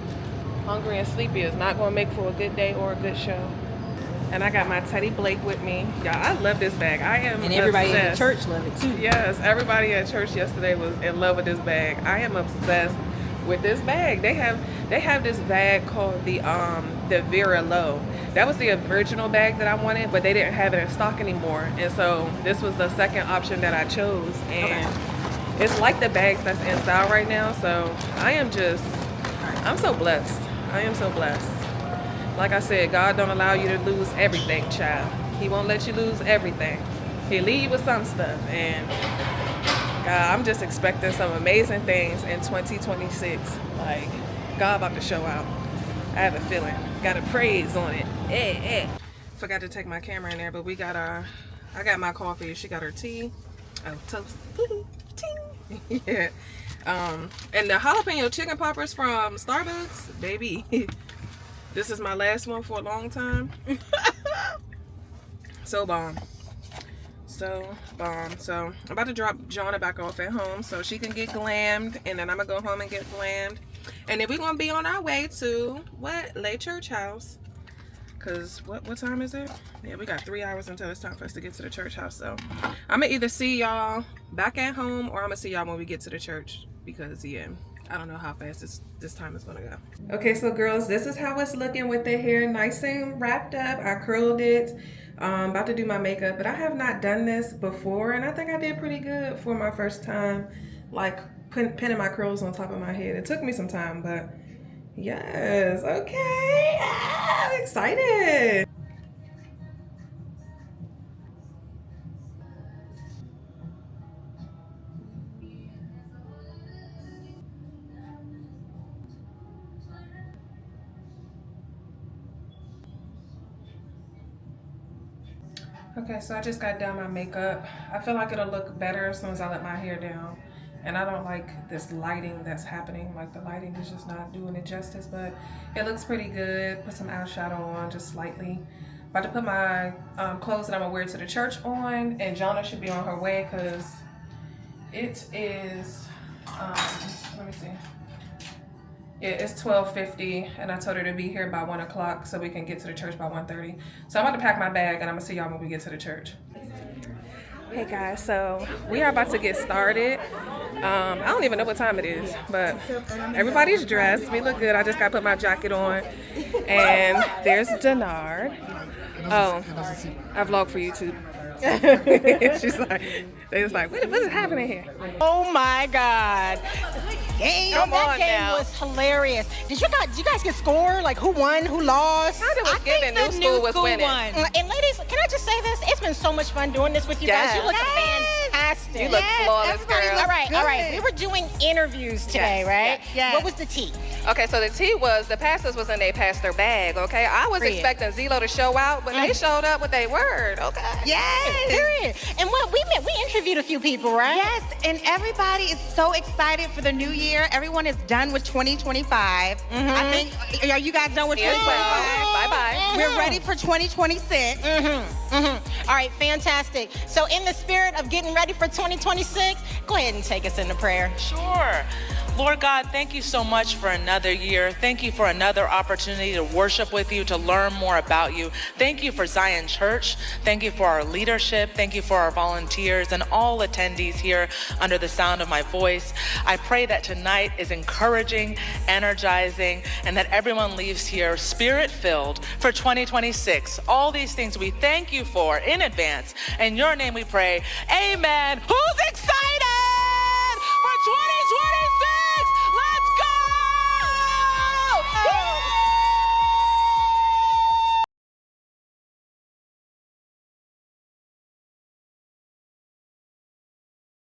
Hungry and sleepy is not going to make for a good day or a good show. And I got my Teddy Blake with me. Y'all, I love this bag. I am And everybody in the obsessed. church love it too. Yes, everybody at church yesterday was in love with this bag. I am obsessed with this bag. They have this bag called the Vera Low. That was the original bag that I wanted, but they didn't have it in stock anymore. And so this was the second option that I chose. And it's like the bags that's in style right now. So I'm so blessed. I am so blessed. Like I said, God don't allow you to lose everything, child. He won't let you lose everything. He'll leave you with some stuff. And God, I'm just expecting some amazing things in 2026. Like, God about to show out. I have a feeling. Got a praise on it. Forgot to take my camera in there, but we got I got my coffee. She got her tea. Oh, toast. Ting. Yeah. And the jalapeno chicken poppers from Starbucks, baby. This is my last one for a long time. So bomb. So bomb. So I'm about to drop Jonna back off at home so she can get glammed, and then I'm gonna go home and get glammed, and then we're gonna be on our way to what? Lay Church House. Cause what time is it? Yeah, we got 3 hours until it's time for us to get to the church house. So I'm gonna either see y'all back at home, or I'm gonna see y'all when we get to the church, because yeah, I don't know how fast this time is gonna go. Okay, so girls, this is how it's looking with the hair nice and wrapped up. I curled it. About to do my makeup, but I have not done this before, and I think I did pretty good for my first time, like pinning my curls on top of my head. It took me some time, but yes, okay, I'm excited. Okay, so I just got done my makeup. I feel like it'll look better as soon as I let my hair down. And I don't like this lighting that's happening. Like, the lighting is just not doing it justice, but it looks pretty good. Put some eyeshadow on just slightly. About to put my clothes that I'm gonna wear to the church on, and Jonna should be on her way because it is, let me see. Yeah, it's 12:50, and I told her to be here by 1 o'clock so we can get to the church by 1:30. So I'm about to pack my bag, and I'm gonna see y'all when we get to the church. Hey guys, so we are about to get started. I don't even know what time it is, but everybody's dressed. We look good. I just got to put my jacket on. And there's Denard. Oh, I vlog for YouTube. They was like, what is happening here? Oh my God. Damn, that game now. was hilarious. Did you guys get score? Like, who won, who lost? Kind of was given. New school was winning. And ladies, can I just say this? It's been so much fun doing this with you guys. You look fantastic. You look flawless, girl. All right. We were doing interviews today, right? Yes. What was the tea? Okay, so the tea was the pastors was in their pastor bag, okay? I was expecting Zelo to show out, but they showed up with their word, okay? Yes. Period. And what we interviewed a few people, right? Yes, and everybody is so excited for the new year. Everyone is done with 2025. I think, are you guys done with 2025? Bye-bye. We're ready for 2026. All right, fantastic. So in the spirit of getting ready for 2026, go ahead and take us into prayer. Sure. Lord God, thank you so much for another year. Thank you for another opportunity to worship with you, to learn more about you. Thank you for Zion Church. Thank you for our leadership. Thank you for our volunteers and all attendees here under the sound of my voice. I pray that tonight is encouraging, energizing, and that everyone leaves here spirit-filled for 2026. All these things we thank you for in advance. In your name we pray, amen. Who's